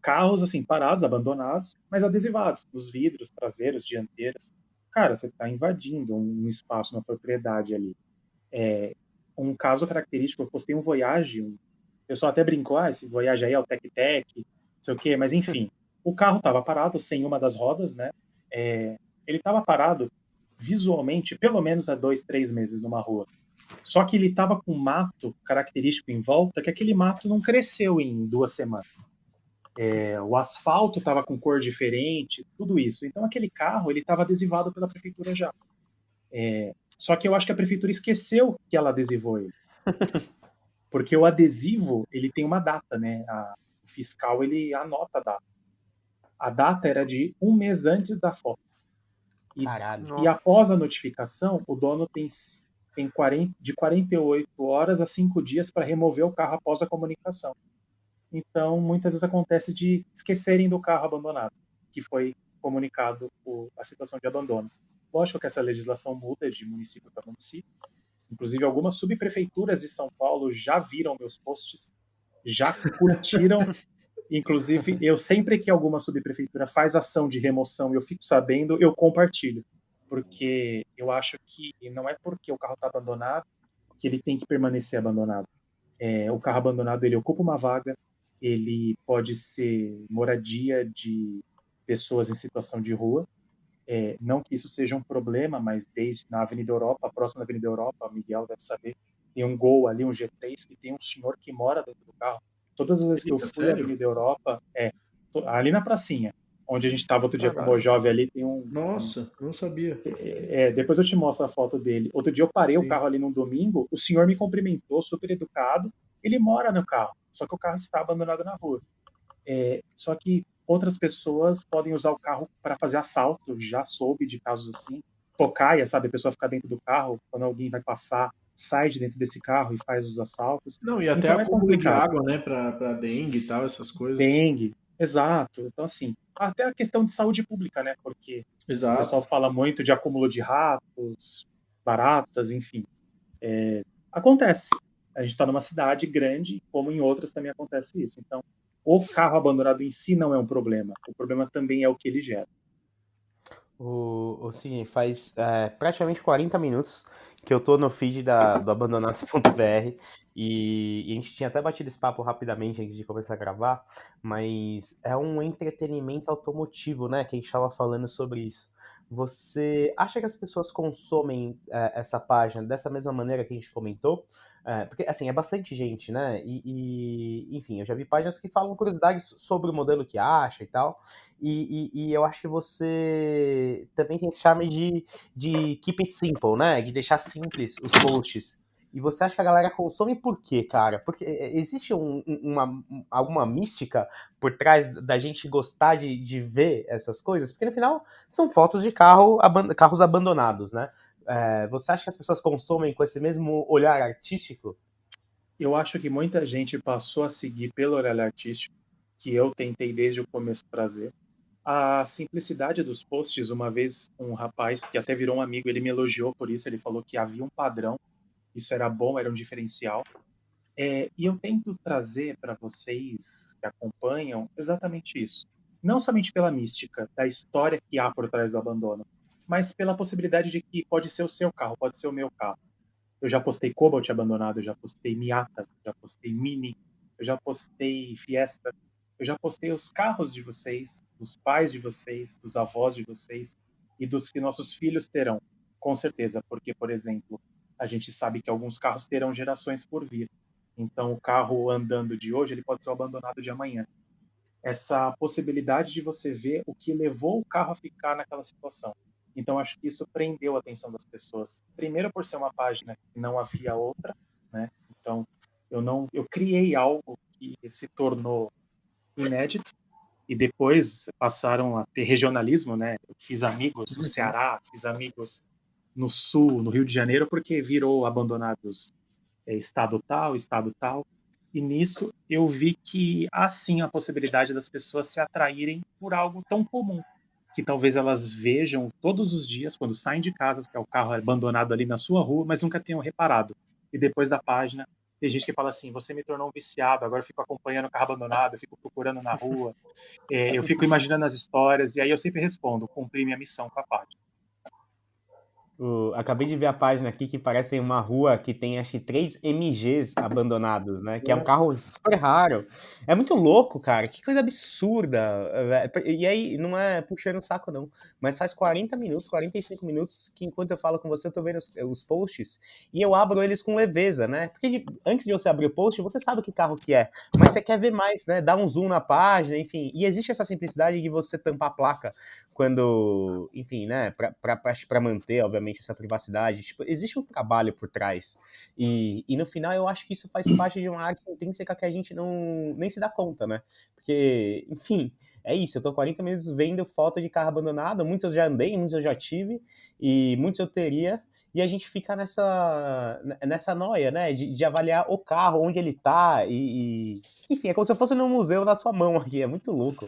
Speaker 4: carros assim, parados, abandonados, mas adesivados, nos vidros, traseiros, dianteiras. Cara, você está invadindo um espaço, uma propriedade ali. Um caso característico, eu postei um Voyage, o pessoal até brincou, esse Voyage aí é o Tec-Tec, não sei o quê, mas enfim, o carro estava parado sem uma das rodas, né? Ele estava parado visualmente pelo menos há 2, 3 meses numa rua. Só que ele estava com um mato característico em volta, que aquele mato não cresceu em 2 semanas. O asfalto estava com cor diferente, tudo isso. Então aquele carro ele estava adesivado pela prefeitura já. Só que eu acho que a prefeitura esqueceu que ela adesivou ele. Porque o adesivo, ele tem uma data, né? O fiscal, ele anota a data. A data era de 1 mês antes da foto.
Speaker 1: Caralho.
Speaker 4: E após a notificação, o dono tem de 48 horas a 5 dias para remover o carro após a comunicação. Então, muitas vezes acontece de esquecerem do carro abandonado, que foi comunicado a situação de abandono. Lógico que essa legislação muda de município para município. Inclusive, algumas subprefeituras de São Paulo já viram meus posts, já curtiram. Inclusive, eu sempre que alguma subprefeitura faz ação de remoção e eu fico sabendo, eu compartilho. Porque eu acho que não é porque o carro está abandonado que ele tem que permanecer abandonado. O carro abandonado, ele ocupa uma vaga, ele pode ser moradia de pessoas em situação de rua. Não que isso seja um problema, mas desde na Avenida Europa, próxima da Avenida Europa, o Miguel deve saber, tem um Gol ali, um G3, que tem um senhor que mora dentro do carro. Todas as vezes que eu
Speaker 3: Eita,
Speaker 4: fui à
Speaker 3: sério?
Speaker 4: Avenida Europa, ali na pracinha, onde a gente estava outro dia com o
Speaker 2: Caralho.
Speaker 4: Mojove ali, tem
Speaker 3: Nossa, não sabia.
Speaker 4: depois eu te mostro a foto dele. Outro dia eu parei o
Speaker 3: Sim.
Speaker 4: carro ali num domingo, o senhor me cumprimentou, super educado, ele mora no carro, só que o carro está abandonado na rua. Só que outras pessoas podem usar o carro para fazer assalto, já soube de casos assim. Tocaia, sabe? A pessoa fica dentro do carro, quando alguém vai passar, sai de dentro desse carro e faz os assaltos.
Speaker 3: Não, e até
Speaker 4: Então é
Speaker 3: acúmulo de
Speaker 4: complicado.
Speaker 3: água, né, pra dengue e tal, essas coisas.
Speaker 4: Dengue, exato. Então, assim, até a questão de saúde pública, né? Porque o pessoal
Speaker 3: Exato.
Speaker 4: fala muito de acúmulo de ratos, baratas, enfim. Acontece. A gente está numa cidade grande, como em outras também acontece isso. Então, o carro abandonado em si não é um problema. O problema também é o que ele gera.
Speaker 1: Sidney, faz praticamente 40 minutos que eu tô no feed do abandonados.br e a gente tinha até batido esse papo rapidamente antes de começar a gravar, mas é um entretenimento automotivo, né, que a gente estava falando sobre isso. Você acha que as pessoas consomem essa página dessa mesma maneira que a gente comentou? Porque, assim, é bastante gente, né? Enfim, eu já vi páginas que falam curiosidades sobre o modelo que acha e tal. E eu acho que você também tem esse charme de keep it simple, né? De deixar simples os posts. E você acha que a galera consome por quê, cara? Porque existe alguma mística por trás da gente gostar de ver essas coisas? Porque no final são fotos de carros abandonados, né? Você acha que as pessoas consomem com esse mesmo olhar artístico?
Speaker 4: Eu acho que muita gente passou a seguir pelo olhar artístico, que eu tentei desde o começo trazer. A simplicidade dos posts, uma vez um rapaz que até virou um amigo, ele me elogiou por isso, ele falou que havia um padrão, isso era bom, era um diferencial. E eu tento trazer para vocês que acompanham exatamente isso. Não somente pela mística da história que há por trás do abandono, mas pela possibilidade de que pode ser o seu carro, pode ser o meu carro. Eu já postei Cobalt abandonado, eu já postei Miata, já postei Mini, eu já postei Fiesta, eu já postei os carros de vocês, dos pais de vocês, dos avós de vocês e dos que nossos filhos terão, com certeza, porque, por exemplo, a gente sabe que alguns carros terão gerações por vir. Então, o carro andando de hoje, ele pode ser abandonado de amanhã. Essa possibilidade de você ver o que levou o carro a ficar naquela situação. Então, acho que isso prendeu a atenção das pessoas. Primeiro, por ser uma página que não havia outra, né? Então, eu criei algo que se tornou inédito e depois passaram a ter regionalismo, né? Eu fiz amigos no Ceará, fiz amigos no Sul, no Rio de Janeiro, porque virou abandonados estado tal, estado tal. E nisso eu vi que há sim a possibilidade das pessoas se atraírem por algo tão comum. que talvez elas vejam todos os dias quando saem de casa, que é o carro abandonado ali na sua rua, mas nunca tenham reparado. E depois da página, tem gente que fala assim, você me tornou um viciado, agora eu fico acompanhando o carro abandonado, eu fico procurando na rua, eu fico imaginando as histórias, e aí eu sempre respondo, cumpri minha missão com a página.
Speaker 1: Acabei de ver a página aqui que parece que tem uma rua que tem acho que 3 MGs abandonados, né? Que é um carro super raro. É muito louco, cara. Que coisa absurda. E aí, não é puxando o saco, não. Mas faz 40 minutos, 45 minutos que enquanto eu falo com você, eu tô vendo os posts e eu abro eles com leveza, né? Porque antes de você abrir o post, você sabe que carro que é. Mas você quer ver mais, né? Dá um zoom na página, enfim. E existe essa simplicidade de você tampar a placa quando, enfim, né, para manter, obviamente, essa privacidade, tipo, existe um trabalho por trás, e no final eu acho que isso faz parte de uma arte intrínseca que a gente nem se dá conta, né, porque, enfim, é isso, eu tô 40 minutos vendo foto de carro abandonado, muitos eu já andei, muitos eu já tive, e muitos eu teria, e a gente fica nessa noia, né, de avaliar o carro, onde ele tá, enfim, é como se eu fosse num museu na sua mão aqui, é muito louco.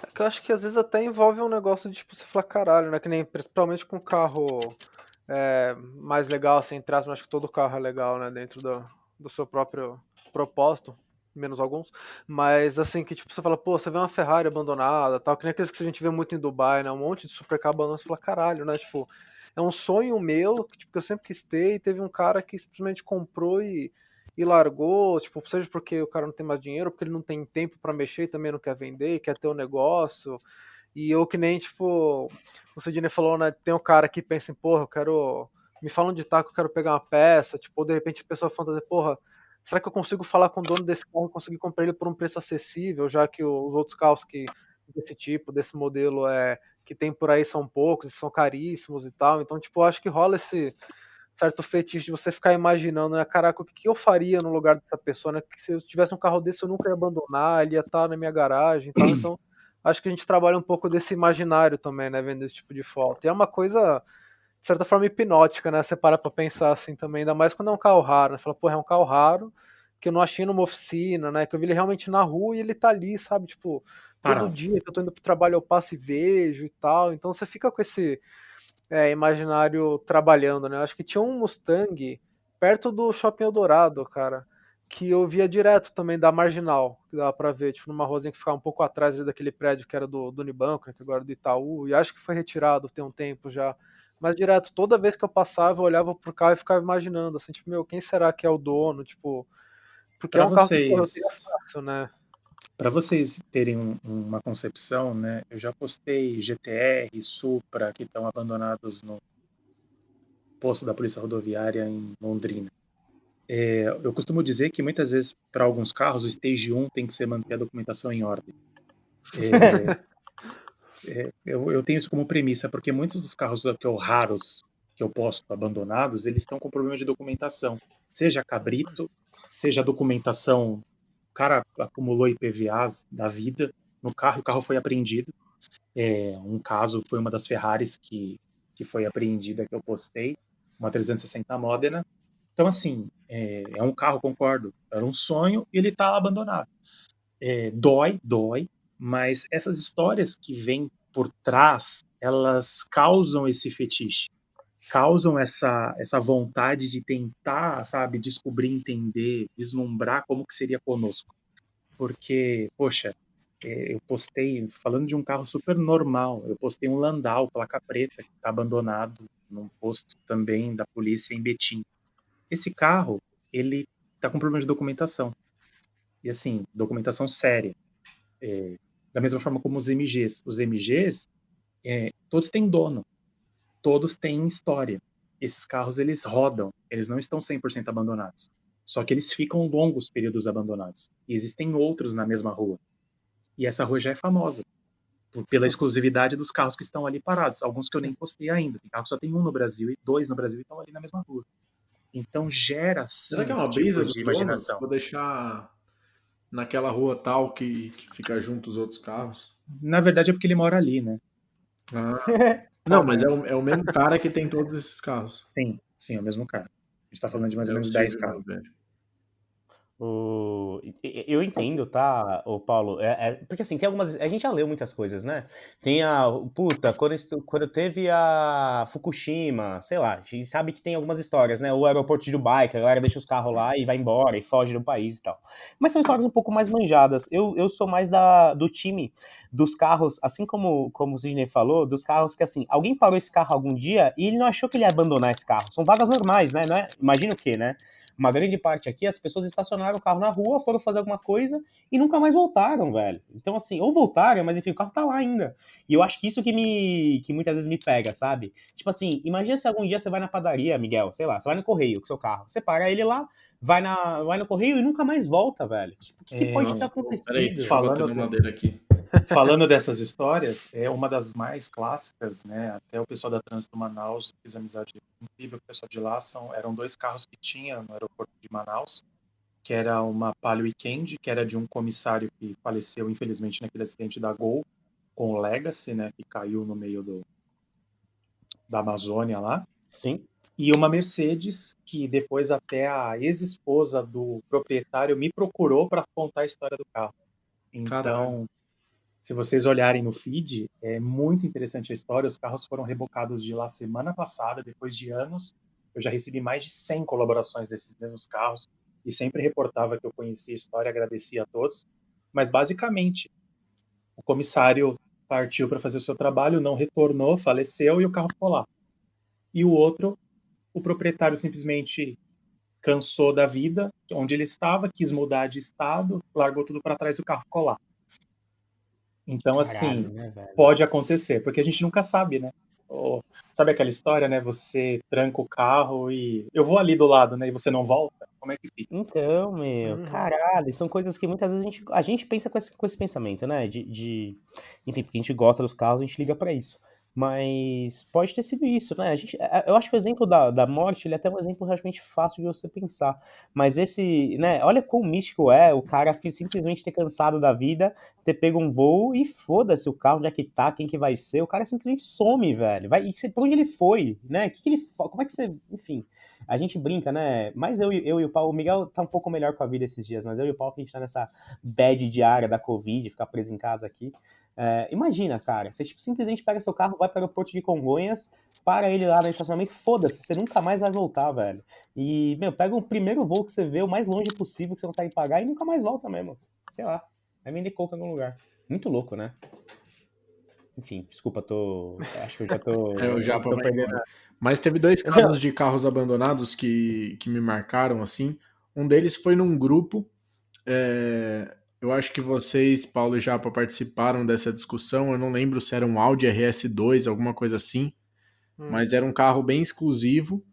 Speaker 2: É que eu acho que às vezes até envolve um negócio de, tipo, você falar caralho, né? Que nem, principalmente com carro mais legal, assim, entre aspas, acho que todo carro é legal, né? Dentro do seu próprio propósito, menos alguns. Mas, assim, que tipo, você fala, pô, você vê uma Ferrari abandonada, tal, que nem aqueles que a gente vê muito em Dubai, né? Um monte de supercar abandonado, você fala, caralho, né? Tipo, é um sonho meu, que, tipo, que eu sempre quis ter, e teve um cara que simplesmente comprou e largou, tipo, seja porque o cara não tem mais dinheiro, porque ele não tem tempo pra mexer e também não quer vender, quer ter um negócio. E eu que nem, tipo, o Sidney falou, né? Tem um cara que pensa em, porra, eu quero. Me falam de taco, eu quero pegar uma peça. Tipo, ou de repente a pessoa fala, porra, será que eu consigo falar com o dono desse carro e conseguir comprar ele por um preço acessível, já que os outros carros desse tipo, desse modelo, que tem por aí são poucos e são caríssimos e tal. Então, tipo, eu acho que rola esse certo fetiche de você ficar imaginando, né? Caraca, o que eu faria no lugar dessa pessoa, né? Que se eu tivesse um carro desse, eu nunca ia abandonar, ele ia estar na minha garagem e tal. Então, acho que a gente trabalha um pouco desse imaginário também, né? Vendo esse tipo de foto. E é uma coisa, de certa forma, hipnótica, né? Você para pra pensar assim também, ainda mais quando é um carro raro, né? Fala, pô, é um carro raro que eu não achei numa oficina, né? Que eu vi ele realmente na rua e ele tá ali, sabe? Tipo, todo
Speaker 4: Parado.
Speaker 2: dia que eu tô indo pro trabalho eu passo e vejo e tal. Então você fica com esse imaginário trabalhando, né? Eu acho que tinha um Mustang perto do Shopping Eldorado, cara, que eu via direto também da Marginal, que dava pra ver, tipo, numa ruazinha que ficava um pouco atrás ali daquele prédio que era do Unibanco, né, que agora é do Itaú, e acho que foi retirado tem um tempo já. Mas direto, toda vez que eu passava, eu olhava pro carro e ficava imaginando, assim, tipo, meu, quem será que é o dono? Tipo, porque é
Speaker 4: Para
Speaker 2: um carro que, porra, eu teria
Speaker 4: vocês,
Speaker 2: fácil, né?
Speaker 4: para vocês terem uma concepção, né? Eu já postei GTR, Supra que estão abandonados no posto da Polícia Rodoviária em Londrina. Eu costumo dizer que muitas vezes, para alguns carros, o Stage 1 tem que ser manter a documentação em ordem. Eu tenho isso como premissa, porque muitos dos carros raros que eu posto abandonados, eles estão com problema de documentação. Seja cabrito, seja documentação, o cara acumulou IPVAs da vida no carro, o carro foi apreendido. Um caso foi uma das Ferraris que foi apreendida, que eu postei, uma 360 Modena. Então, assim, é um carro, concordo, era um sonho e ele está abandonado. Dói, mas essas histórias que vêm por trás, elas causam esse fetiche, causam essa vontade de tentar, sabe, descobrir, entender, vislumbrar como que seria conosco. Porque, poxa, eu postei, falando de um carro super normal, eu postei um Landau, placa preta, que está abandonado num posto também da polícia em Betim. Esse carro, ele está com problema de documentação. E assim, documentação séria. Da mesma forma como os MGs. Os MGs, todos têm dono, todos têm história. Esses carros, eles rodam, eles não estão 100% abandonados. Só que eles ficam longos períodos abandonados. E existem outros na mesma rua. E essa rua já é famosa pela exclusividade dos carros que estão ali parados. Alguns que eu nem postei ainda. Tem carro que só tem um no Brasil e 2 no Brasil e estão ali na mesma rua. Então gera,
Speaker 3: Será
Speaker 4: sim,
Speaker 3: que é
Speaker 4: esse
Speaker 3: uma brisa
Speaker 4: tipo
Speaker 3: dos
Speaker 4: de
Speaker 3: donos?
Speaker 4: imaginação.
Speaker 3: Vou deixar naquela rua tal que fica junto os outros carros.
Speaker 4: Na verdade é porque ele mora ali, né?
Speaker 3: Não, mas é o mesmo cara que tem todos esses carros.
Speaker 4: Sim, é o mesmo cara. A gente está falando de mais ou
Speaker 3: É o
Speaker 4: menos 10
Speaker 3: Silvio
Speaker 4: carros.
Speaker 3: mais velho.
Speaker 1: Eu entendo, tá, o Paulo? Porque assim, tem algumas. A gente já leu muitas coisas, né? Tem a. Puta, quando teve a Fukushima, sei lá, a gente sabe que tem algumas histórias, né? O aeroporto de Dubai, que a galera deixa os carros lá e vai embora e foge do país e tal. Mas são histórias um pouco mais manjadas. Eu sou mais do time dos carros, assim como o Sidney falou, dos carros que assim, alguém parou esse carro algum dia e ele não achou que ele ia abandonar esse carro. São vagas normais, né? Não é? Imagina o quê, né? Uma grande parte aqui, as pessoas estacionaram o carro na rua, foram fazer alguma coisa e nunca mais voltaram, velho. Então, assim, ou voltaram, mas enfim, o carro tá lá ainda. E eu acho que isso que muitas vezes me pega, sabe? Tipo assim, imagina se algum dia você vai na padaria, Miguel, sei lá, você vai no correio com o seu carro, você para ele lá, vai no correio e nunca mais volta, velho. O que pode ter
Speaker 3: Nossa, peraí,
Speaker 1: acontecido?
Speaker 3: deixa eu bater na madeira aqui.
Speaker 4: Falando dessas histórias, é uma das mais clássicas, né? Até o pessoal da Trânsito Manaus, fiz amizade incrível com o pessoal de lá, eram 2 carros que tinha no aeroporto de Manaus, que era uma Palio Weekend, que era de um comissário que faleceu, infelizmente, naquele acidente da Gol, com o Legacy, né? Que caiu no meio da Amazônia lá.
Speaker 1: Sim.
Speaker 4: E uma Mercedes, que depois até a ex-esposa do proprietário me procurou para contar a história do carro. Então,
Speaker 3: Caralho.
Speaker 4: se vocês olharem no feed, é muito interessante a história. Os carros foram rebocados de lá semana passada, depois de anos. Eu já recebi mais de 100 colaborações desses mesmos carros e sempre reportava que eu conhecia a história, agradecia a todos. Mas, basicamente, o comissário partiu para fazer o seu trabalho, não retornou, faleceu e o carro ficou lá. E o outro, o proprietário simplesmente cansou da vida onde ele estava, quis mudar de estado, largou tudo para trás e o carro ficou lá. Então, assim,
Speaker 1: Caralho, né, velho?
Speaker 4: pode acontecer, porque a gente nunca sabe, né? Sabe aquela história, né? Você tranca o carro e eu vou ali do lado, né? E você não volta? Como é que fica?
Speaker 1: Então, meu,
Speaker 2: Uhum.
Speaker 1: caralho, são coisas que muitas vezes a gente pensa com esse pensamento, né? Enfim, porque a gente gosta dos carros, a gente liga pra isso. Mas pode ter sido isso, né? Eu acho que o exemplo da morte, ele é até um exemplo relativamente fácil de você pensar. Mas esse, né? Olha quão místico é o cara simplesmente ter cansado da vida, ter pego um voo e foda-se o carro, onde é que tá, quem que vai ser. O cara simplesmente some, velho. Pra onde ele foi, né? Como é que você. Enfim. A gente brinca, né? Mas eu e o Paulo, o Miguel tá um pouco melhor com a vida esses dias, mas eu e o Paulo, que a gente tá nessa bad diária da Covid, ficar preso em casa aqui. Imagina, cara, você tipo, simplesmente pega seu carro, vai para o aeroporto de Congonhas, para ele lá no estacionamento, foda-se, você nunca mais vai voltar, velho. E, meu, pega o primeiro voo que você vê, o mais longe possível que você consegue pagar e nunca mais volta mesmo. Sei lá, vai vender coco em algum lugar. Muito louco, né? Enfim, desculpa, acho que eu já tô.
Speaker 3: O Japa
Speaker 1: tô
Speaker 3: vai
Speaker 1: perdendo.
Speaker 3: embora. Mas teve 2 casos de carros abandonados que me marcaram, assim. Um deles foi num grupo. Eu acho que vocês, Paulo e Japa, participaram dessa discussão. Eu não lembro se era um Audi RS2, alguma coisa assim. Mas era um carro bem exclusivo.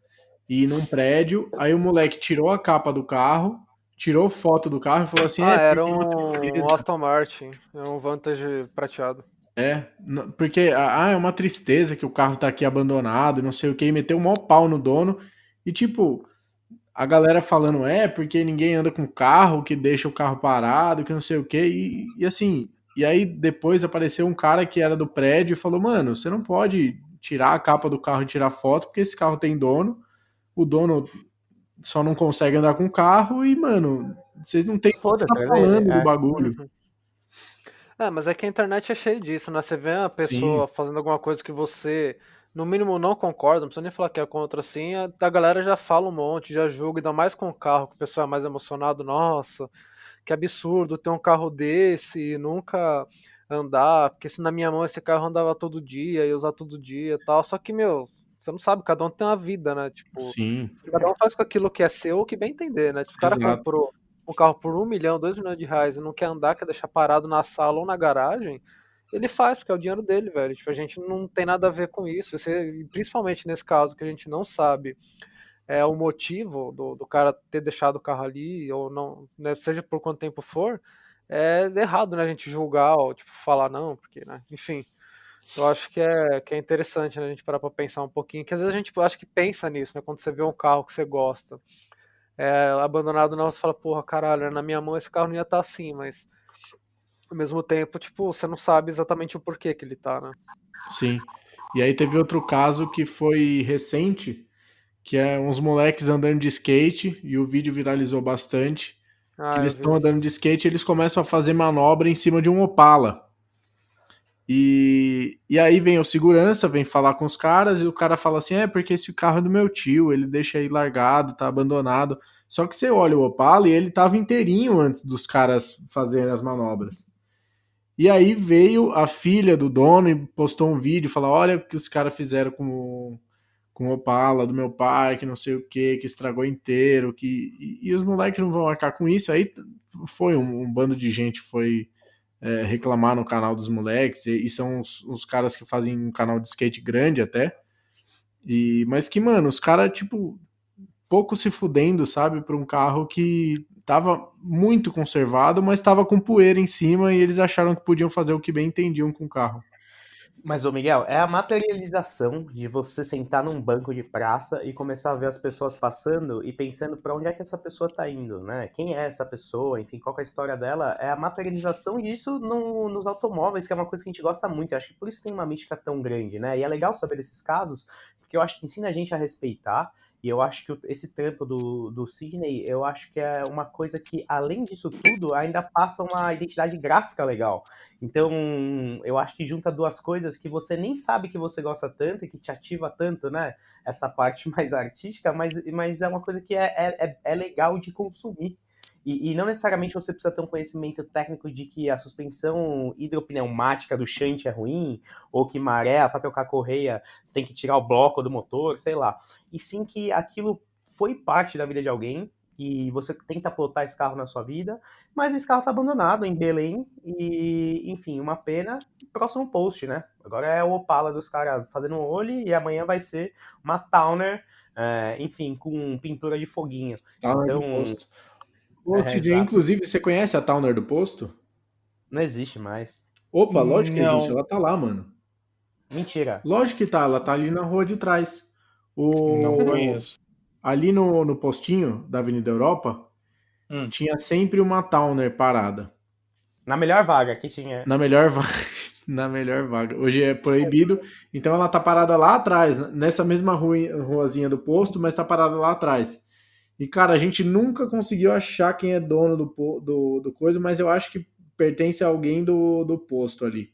Speaker 3: E num prédio, aí o moleque tirou a capa do carro, tirou foto do carro e falou assim:
Speaker 2: Era
Speaker 3: porque é uma
Speaker 2: um
Speaker 3: tristeza.
Speaker 2: Aston Martin, é um Vantage prateado.
Speaker 3: Porque é uma tristeza que o carro tá aqui abandonado, não sei o que, e meteu um maior pau no dono. E tipo, a galera falando, porque ninguém anda com carro, que deixa o carro parado, que não sei o que, e assim, e aí depois apareceu um cara que era do prédio e falou, mano, você não pode tirar a capa do carro e tirar foto, porque esse carro tem dono, o dono só não consegue andar com o carro e, mano, vocês não tem o que
Speaker 1: Foda-se,
Speaker 3: tá
Speaker 1: né?
Speaker 3: falando do bagulho.
Speaker 2: Uhum. Mas é que a internet é cheia disso, né? Você vê uma
Speaker 3: Sim,
Speaker 2: pessoa fazendo alguma coisa que você, no mínimo, não concorda, não precisa nem falar que é contra assim, a galera já fala um monte, já julga, ainda mais com o carro, que o pessoal é mais emocionado, nossa, que absurdo ter um carro desse e nunca andar, porque se na minha mão esse carro andava todo dia e usar todo dia e tal. Só que, meu, você não sabe, cada um tem uma vida, né? Tipo,
Speaker 3: sim,
Speaker 2: cada um faz com aquilo que é seu o que bem entender, né? Se o cara
Speaker 3: exato.
Speaker 2: comprou um carro por 1 milhão, 2 milhões de reais e não quer andar, quer deixar parado na sala ou na garagem, ele faz, porque é o dinheiro dele, velho. Tipo, a gente não tem nada a ver com isso. E principalmente nesse caso que a gente não sabe o motivo do cara ter deixado o carro ali, ou não, né, seja por quanto tempo for, é errado, né, a gente julgar, ou tipo, falar não, porque, né, enfim. Eu acho que é interessante, né, a gente parar pra pensar um pouquinho, que às vezes a gente acho que pensa nisso, né, quando você vê um carro que você gosta, abandonado não, você fala, porra, caralho, na minha mão esse carro não ia estar assim, mas ao mesmo tempo, tipo, você não sabe exatamente o porquê que ele tá, né.
Speaker 3: Sim. E aí teve outro caso que foi recente, que é uns moleques andando de skate, e o vídeo viralizou bastante. que
Speaker 2: Ah,
Speaker 3: eles
Speaker 2: eu
Speaker 3: estão
Speaker 2: vi.
Speaker 3: andando de skate e eles começam a fazer manobra em cima de um Opala. E aí vem o segurança, vem falar com os caras, e o cara fala assim: porque esse carro é do meu tio, ele deixa aí largado, tá abandonado. Só que você olha o Opala e ele tava inteirinho antes dos caras fazerem as manobras. E aí veio a filha do dono e postou um vídeo, falou: olha o que os caras fizeram com o Opala do meu pai, que não sei o que estragou inteiro, e os moleques não vão marcar com isso. Aí foi um bando de gente foi reclamar no canal dos moleques, e são os caras que fazem um canal de skate grande até. Mas que, mano, os caras, tipo, pouco se fudendo, sabe, pra um carro que tava muito conservado, mas tava com poeira em cima e eles acharam que podiam fazer o que bem entendiam com o carro.
Speaker 1: Mas, ô Miguel, é a materialização de você sentar num banco de praça e começar a ver as pessoas passando e pensando pra onde é que essa pessoa tá indo, né? Quem é essa pessoa, enfim, qual que é a história dela. É a materialização disso nos automóveis, que é uma coisa que a gente gosta muito. Eu acho que por isso tem uma mística tão grande, né? E é legal saber desses casos, porque eu acho que ensina a gente a respeitar. E eu acho que esse trampo do Sidney, eu acho que é uma coisa que, além disso tudo, ainda passa uma identidade gráfica legal. Então, eu acho que junta duas coisas que você nem sabe que você gosta tanto e que te ativa tanto, né? Essa parte mais artística, mas é uma coisa que é legal de consumir. E não necessariamente você precisa ter um conhecimento técnico de que a suspensão hidropneumática do shunt é ruim, ou que maré, para trocar correia, tem que tirar o bloco do motor, sei lá. E sim que aquilo foi parte da vida de alguém, e você tenta plotar esse carro na sua vida, mas esse carro tá abandonado em Belém e, enfim, uma pena. Próximo post, né? Agora é o Opala dos caras fazendo um olho e amanhã vai ser uma Towner, enfim, com pintura de foguinho.
Speaker 3: Towner do
Speaker 1: Então,
Speaker 3: Posto. Ô, Sidney,
Speaker 1: exato.
Speaker 3: inclusive, você conhece a Towner do Posto?
Speaker 1: Não existe mais.
Speaker 3: Opa, lógico que existe,
Speaker 4: Não,
Speaker 3: ela tá lá, mano.
Speaker 1: Mentira.
Speaker 3: Lógico que tá, ela tá ali na rua de trás.
Speaker 4: não
Speaker 3: O...
Speaker 4: conheço.
Speaker 3: Ali no postinho da Avenida Europa,
Speaker 4: Hum.
Speaker 3: tinha sempre uma Towner parada.
Speaker 1: Na melhor vaga que tinha.
Speaker 3: Na melhor vaga. Na melhor vaga. Hoje é proibido, então ela tá parada lá atrás, nessa mesma ruazinha do posto, mas tá parada lá atrás. E, cara, a gente nunca conseguiu achar quem é dono do coisa, mas eu acho que pertence a alguém do posto ali.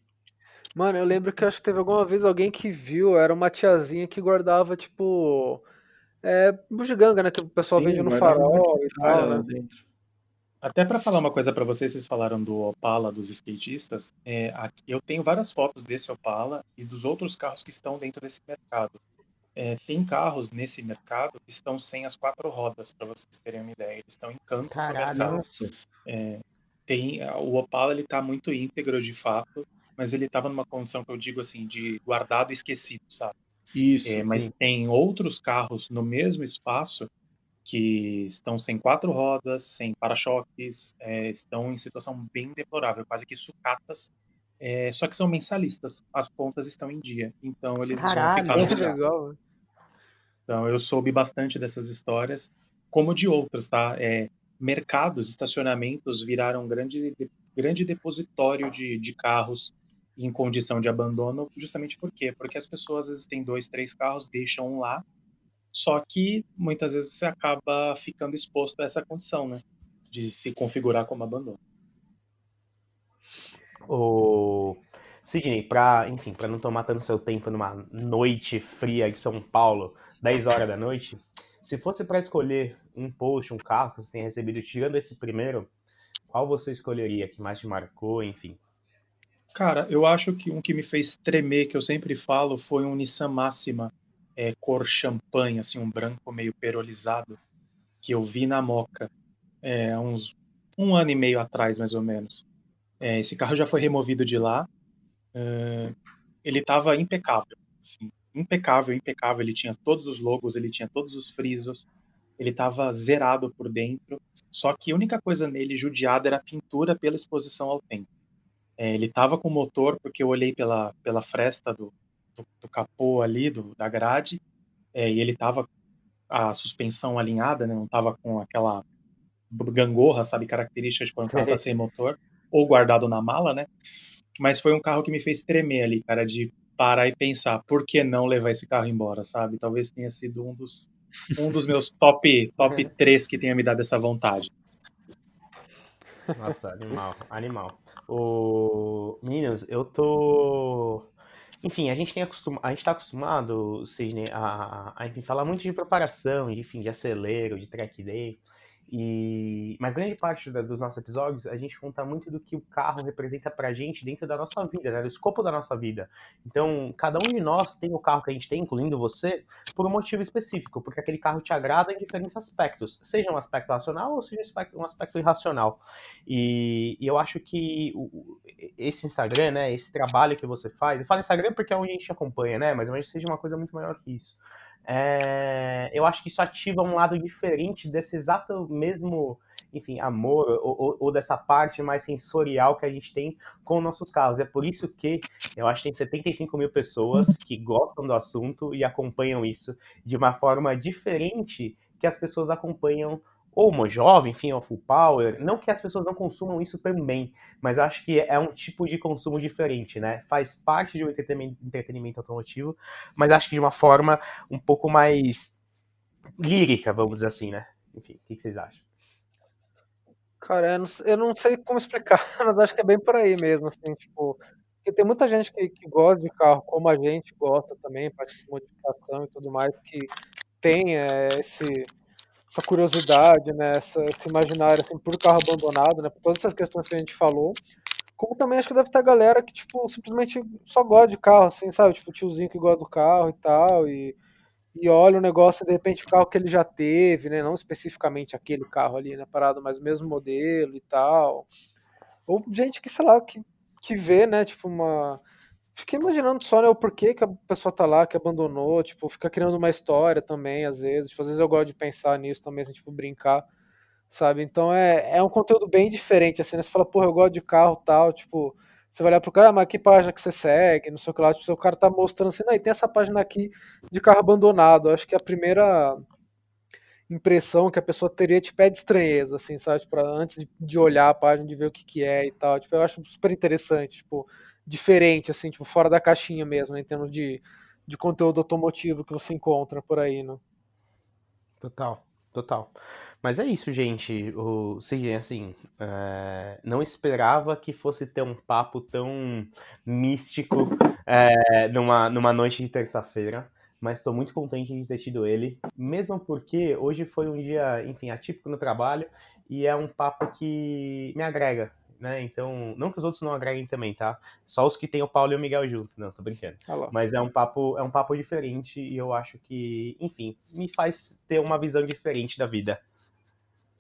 Speaker 2: Mano, eu lembro que acho que teve alguma vez alguém que viu, era uma tiazinha que guardava, tipo, bugiganga, né? Que o pessoal vende
Speaker 3: Sim,
Speaker 2: no
Speaker 3: guardava um monte
Speaker 2: farol
Speaker 3: de
Speaker 2: e
Speaker 3: tralha
Speaker 2: tal,
Speaker 3: lá
Speaker 2: né?
Speaker 3: dentro.
Speaker 4: Até para falar uma coisa para vocês, vocês falaram do Opala, dos skatistas. Eu tenho várias fotos desse Opala e dos outros carros que estão dentro desse mercado. Tem carros nesse mercado que estão sem as quatro rodas, para vocês terem uma ideia. Eles estão em cantos no
Speaker 1: Caralho.
Speaker 4: mercado.
Speaker 3: Nossa.
Speaker 4: O Opala ele está muito íntegro de fato, mas ele estava numa condição que eu digo assim de guardado e esquecido, sabe?
Speaker 3: Isso.
Speaker 4: Mas
Speaker 1: Sim.
Speaker 4: tem outros carros no mesmo espaço que estão sem quatro rodas, sem para-choques, estão em situação bem deplorável, quase que sucatas, só que são mensalistas, as contas estão em dia, então eles vão ficar
Speaker 1: Caralho.
Speaker 4: no
Speaker 2: Que
Speaker 4: lugar.
Speaker 2: legal, velho.
Speaker 4: Então eu soube bastante dessas histórias, como de outras, tá? Mercados, estacionamentos viraram grande depositório de carros em condição de abandono, justamente por quê? Porque as pessoas às vezes têm 2, 3 carros, deixam um lá, só que muitas vezes você acaba ficando exposto a essa condição, né? De se configurar como abandono.
Speaker 1: O Sidney, enfim, para não tomar tanto seu tempo numa noite fria de São Paulo, 10 horas da noite, se fosse para escolher um post, um carro que você tenha recebido, tirando esse primeiro, qual você escolheria que mais te marcou, enfim?
Speaker 4: Cara, eu acho que um que me fez tremer, que eu sempre falo, foi um Nissan Máxima, cor champanhe, assim, um branco meio perolizado, que eu vi na Moca, há uns 1 ano e meio atrás, mais ou menos. Esse carro já foi removido de lá. Ele estava impecável, assim, impecável, impecável. Ele tinha todos os logos, ele tinha todos os frisos, ele estava zerado por dentro. Só que a única coisa nele judiada era a pintura pela exposição ao tempo. Ele estava com o motor, porque eu olhei pela fresta do capô ali, da grade, e ele estava a suspensão alinhada, né? Não estava com aquela gangorra, sabe, característica de quando o carro está sem motor, ou guardado na mala, né? Mas foi um carro que me fez tremer ali, cara, de parar e pensar, por que não levar esse carro embora, sabe? Talvez tenha sido um dos meus top 3 que tenha me dado essa vontade.
Speaker 1: Nossa, animal, animal. Meninos, eu tô. Enfim, a gente tá acostumado, Sidney, enfim, falar muito de preparação, enfim, de acelero, de track day. Mas grande parte dos nossos episódios a gente conta muito do que o carro representa pra gente dentro da nossa vida, né? Do escopo da nossa vida. Então, cada um de nós tem o carro que a gente tem, incluindo você, por um motivo específico, porque aquele carro te agrada em diferentes aspectos, seja um aspecto racional ou seja um aspecto irracional. E eu acho que esse Instagram, né, esse trabalho que você faz, eu falo Instagram porque é onde a gente acompanha, né, mas eu acho que seja uma coisa muito maior que isso. Eu acho que isso ativa um lado diferente desse exato mesmo, enfim, amor ou dessa parte mais sensorial que a gente tem com nossos carros. É por isso que eu acho que tem 75 mil pessoas que gostam do assunto e acompanham isso de uma forma diferente que as pessoas acompanham ou uma jovem, enfim, ou full power. Não que as pessoas não consumam isso também, mas eu acho que é um tipo de consumo diferente, né? Faz parte de um entretenimento automotivo, mas acho que de uma forma um pouco mais lírica, vamos dizer assim, né? Enfim, o que vocês acham?
Speaker 2: Cara, eu não sei como explicar, mas acho que é bem por aí mesmo, assim, tipo, porque tem muita gente que gosta de carro, como a gente gosta também, parte de modificação e tudo mais, que tem essa curiosidade, né, esse imaginário, assim, por carro abandonado, né, por todas essas questões que a gente falou. Como também acho que deve ter galera que, tipo, simplesmente só gosta de carro, assim, sabe? Tipo, tiozinho que gosta do carro e tal, e olha o negócio, de repente, o carro que ele já teve, né? Não especificamente aquele carro ali, né? Parado, mas o mesmo modelo e tal. Ou gente que, sei lá, que vê, né? Tipo, uma. Fiquei imaginando só, né, o porquê que a pessoa tá lá, que abandonou, tipo, fica criando uma história também, às vezes. Tipo, às vezes eu gosto de pensar nisso também, assim, tipo, brincar, sabe? Então é um conteúdo bem diferente, assim, né? Você fala, porra, eu gosto de carro e tal, tipo, você vai olhar pro cara, mas que página que você segue, não sei o que lá, tipo, o cara tá mostrando assim, não, e tem essa página aqui de carro abandonado. Eu acho que a primeira impressão que a pessoa teria, tipo, é de estranheza, assim, sabe? Tipo, antes de olhar a página, de ver o que que é e tal. Tipo, eu acho super interessante, tipo, diferente, assim, tipo, fora da caixinha mesmo, né, em termos de conteúdo automotivo que você encontra por aí, né?
Speaker 1: Total, total. Mas é isso, gente. Sim, assim, não esperava que fosse ter um papo tão místico numa noite de terça-feira, mas estou muito contente de ter tido ele, mesmo porque hoje foi um dia, enfim, atípico no trabalho e é um papo que me agrega, né? Então, não que os outros não agreguem também, tá? Só os que tem o Paulo e o Miguel junto, não, tô brincando.
Speaker 2: Olha lá.
Speaker 1: Mas é um papo diferente e eu acho que, enfim, me faz ter uma visão diferente da vida.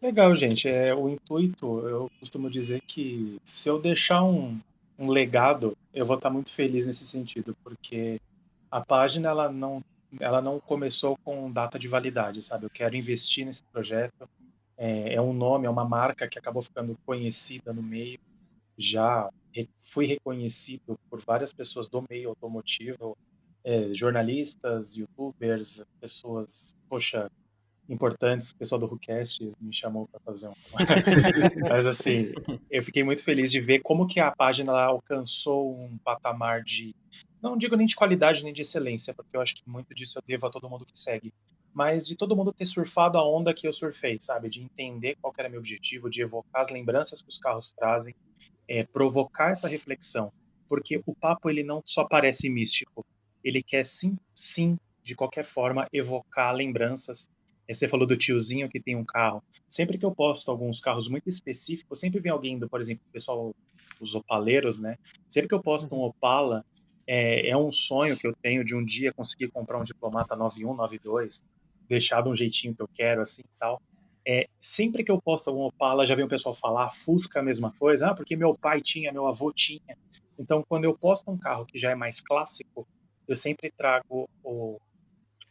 Speaker 4: Legal, gente. O intuito, eu costumo dizer que se eu deixar um legado, eu vou estar muito feliz nesse sentido, porque a página ela não começou com data de validade, sabe? Eu quero investir nesse projeto. É um nome, é uma marca que acabou ficando conhecida no meio. Já fui reconhecido por várias pessoas do meio automotivo, jornalistas, youtubers, pessoas, poxa, importantes. O pessoal do WhoCast me chamou para fazer um. Mas assim, eu fiquei muito feliz de ver como que a página ela alcançou um patamar de, não digo nem de qualidade nem de excelência, porque eu acho que muito disso eu devo a todo mundo que segue, mas de todo mundo ter surfado a onda que eu surfei, sabe? De entender qual que era meu objetivo, de evocar as lembranças que os carros trazem, provocar essa reflexão, porque o papo ele não só parece místico, ele quer sim, sim, de qualquer forma evocar lembranças. Você falou do tiozinho que tem um carro. Sempre que eu posto alguns carros muito específicos, sempre vem alguém por exemplo, o pessoal, os opaleiros, né? Sempre que eu posto um Opala, é um sonho que eu tenho de um dia conseguir comprar um Diplomata 91, 92, deixar de um jeitinho que eu quero, assim, tal. Sempre que eu posto algum Opala, já vem o pessoal falar, Fusca a mesma coisa, porque meu pai tinha, meu avô tinha. Então, quando eu posto um carro que já é mais clássico, eu sempre trago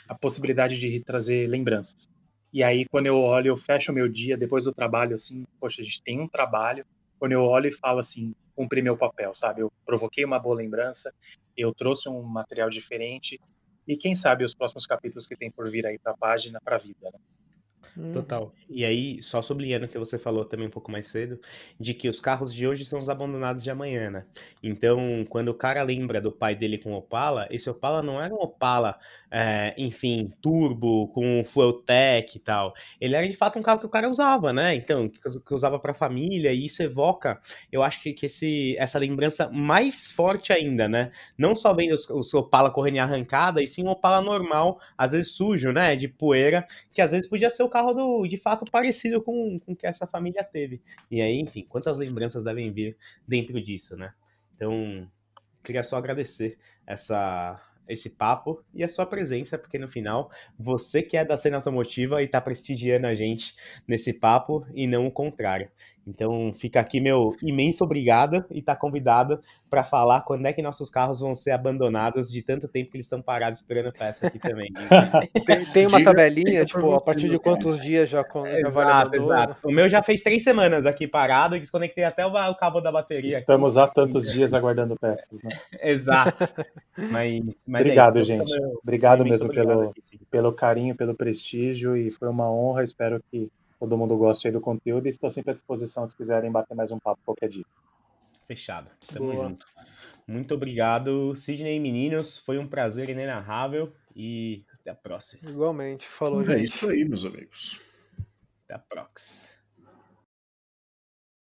Speaker 4: a possibilidade de trazer lembranças. E aí, quando eu olho, eu fecho o meu dia depois do trabalho, assim, poxa, a gente tem um trabalho. Quando eu olho e falo assim, cumpri meu papel, sabe? Eu provoquei uma boa lembrança, eu trouxe um material diferente, e quem sabe os próximos capítulos que tem por vir aí para a página, para a vida, né?
Speaker 1: Total. E aí, só sublinhando o que você falou também um pouco mais cedo, de que os carros de hoje são os abandonados de amanhã, né? Então, quando o cara lembra do pai dele com o Opala, esse Opala não era um Opala, enfim, turbo, com fuel tech e tal. Ele era de fato um carro que o cara usava, né? Então, que usava pra família, e isso evoca, eu acho que essa lembrança mais forte ainda, né? Não só vendo os Opala correndo em arrancada, e sim um Opala normal, às vezes sujo, né? De poeira, que às vezes podia ser o carro de fato parecido com o que essa família teve. E aí, enfim, quantas lembranças devem vir dentro disso, né? Então, queria só agradecer esse papo e a sua presença, porque no final, você que é da cena automotiva e está prestigiando a gente nesse papo e não o contrário. Então, fica aqui meu imenso obrigado e tá convidado para falar quando é que nossos carros vão ser abandonados de tanto tempo que eles estão parados esperando peça aqui também.
Speaker 2: Tem uma
Speaker 3: Diga
Speaker 2: tabelinha,
Speaker 3: por
Speaker 2: tipo, a
Speaker 3: você,
Speaker 2: partir de
Speaker 3: meu cara.
Speaker 2: quantos dias já vale
Speaker 1: Exato,
Speaker 2: abandono?
Speaker 1: exato. O meu já fez 3 semanas aqui parado e desconectei até o cabo da bateria aqui.
Speaker 4: Estamos há tantos dias aguardando peças, né?
Speaker 1: Exato. Mas é isso.
Speaker 4: Obrigado,
Speaker 1: Então fica
Speaker 4: gente.
Speaker 1: meu
Speaker 4: Obrigado
Speaker 1: imenso
Speaker 4: mesmo
Speaker 1: obrigado aqui, sim.
Speaker 4: pelo carinho, pelo prestígio e foi uma honra. Espero que todo mundo goste aí do conteúdo e estou sempre à disposição se quiserem bater mais um papo qualquer dia.
Speaker 1: Fechado. Tamo
Speaker 2: Boa.
Speaker 1: junto. Muito obrigado, Sidney e meninos. Foi um prazer inenarrável e até a próxima.
Speaker 2: Igualmente. Falou,
Speaker 3: É
Speaker 2: gente.
Speaker 3: isso aí, meus amigos.
Speaker 1: Até a próxima.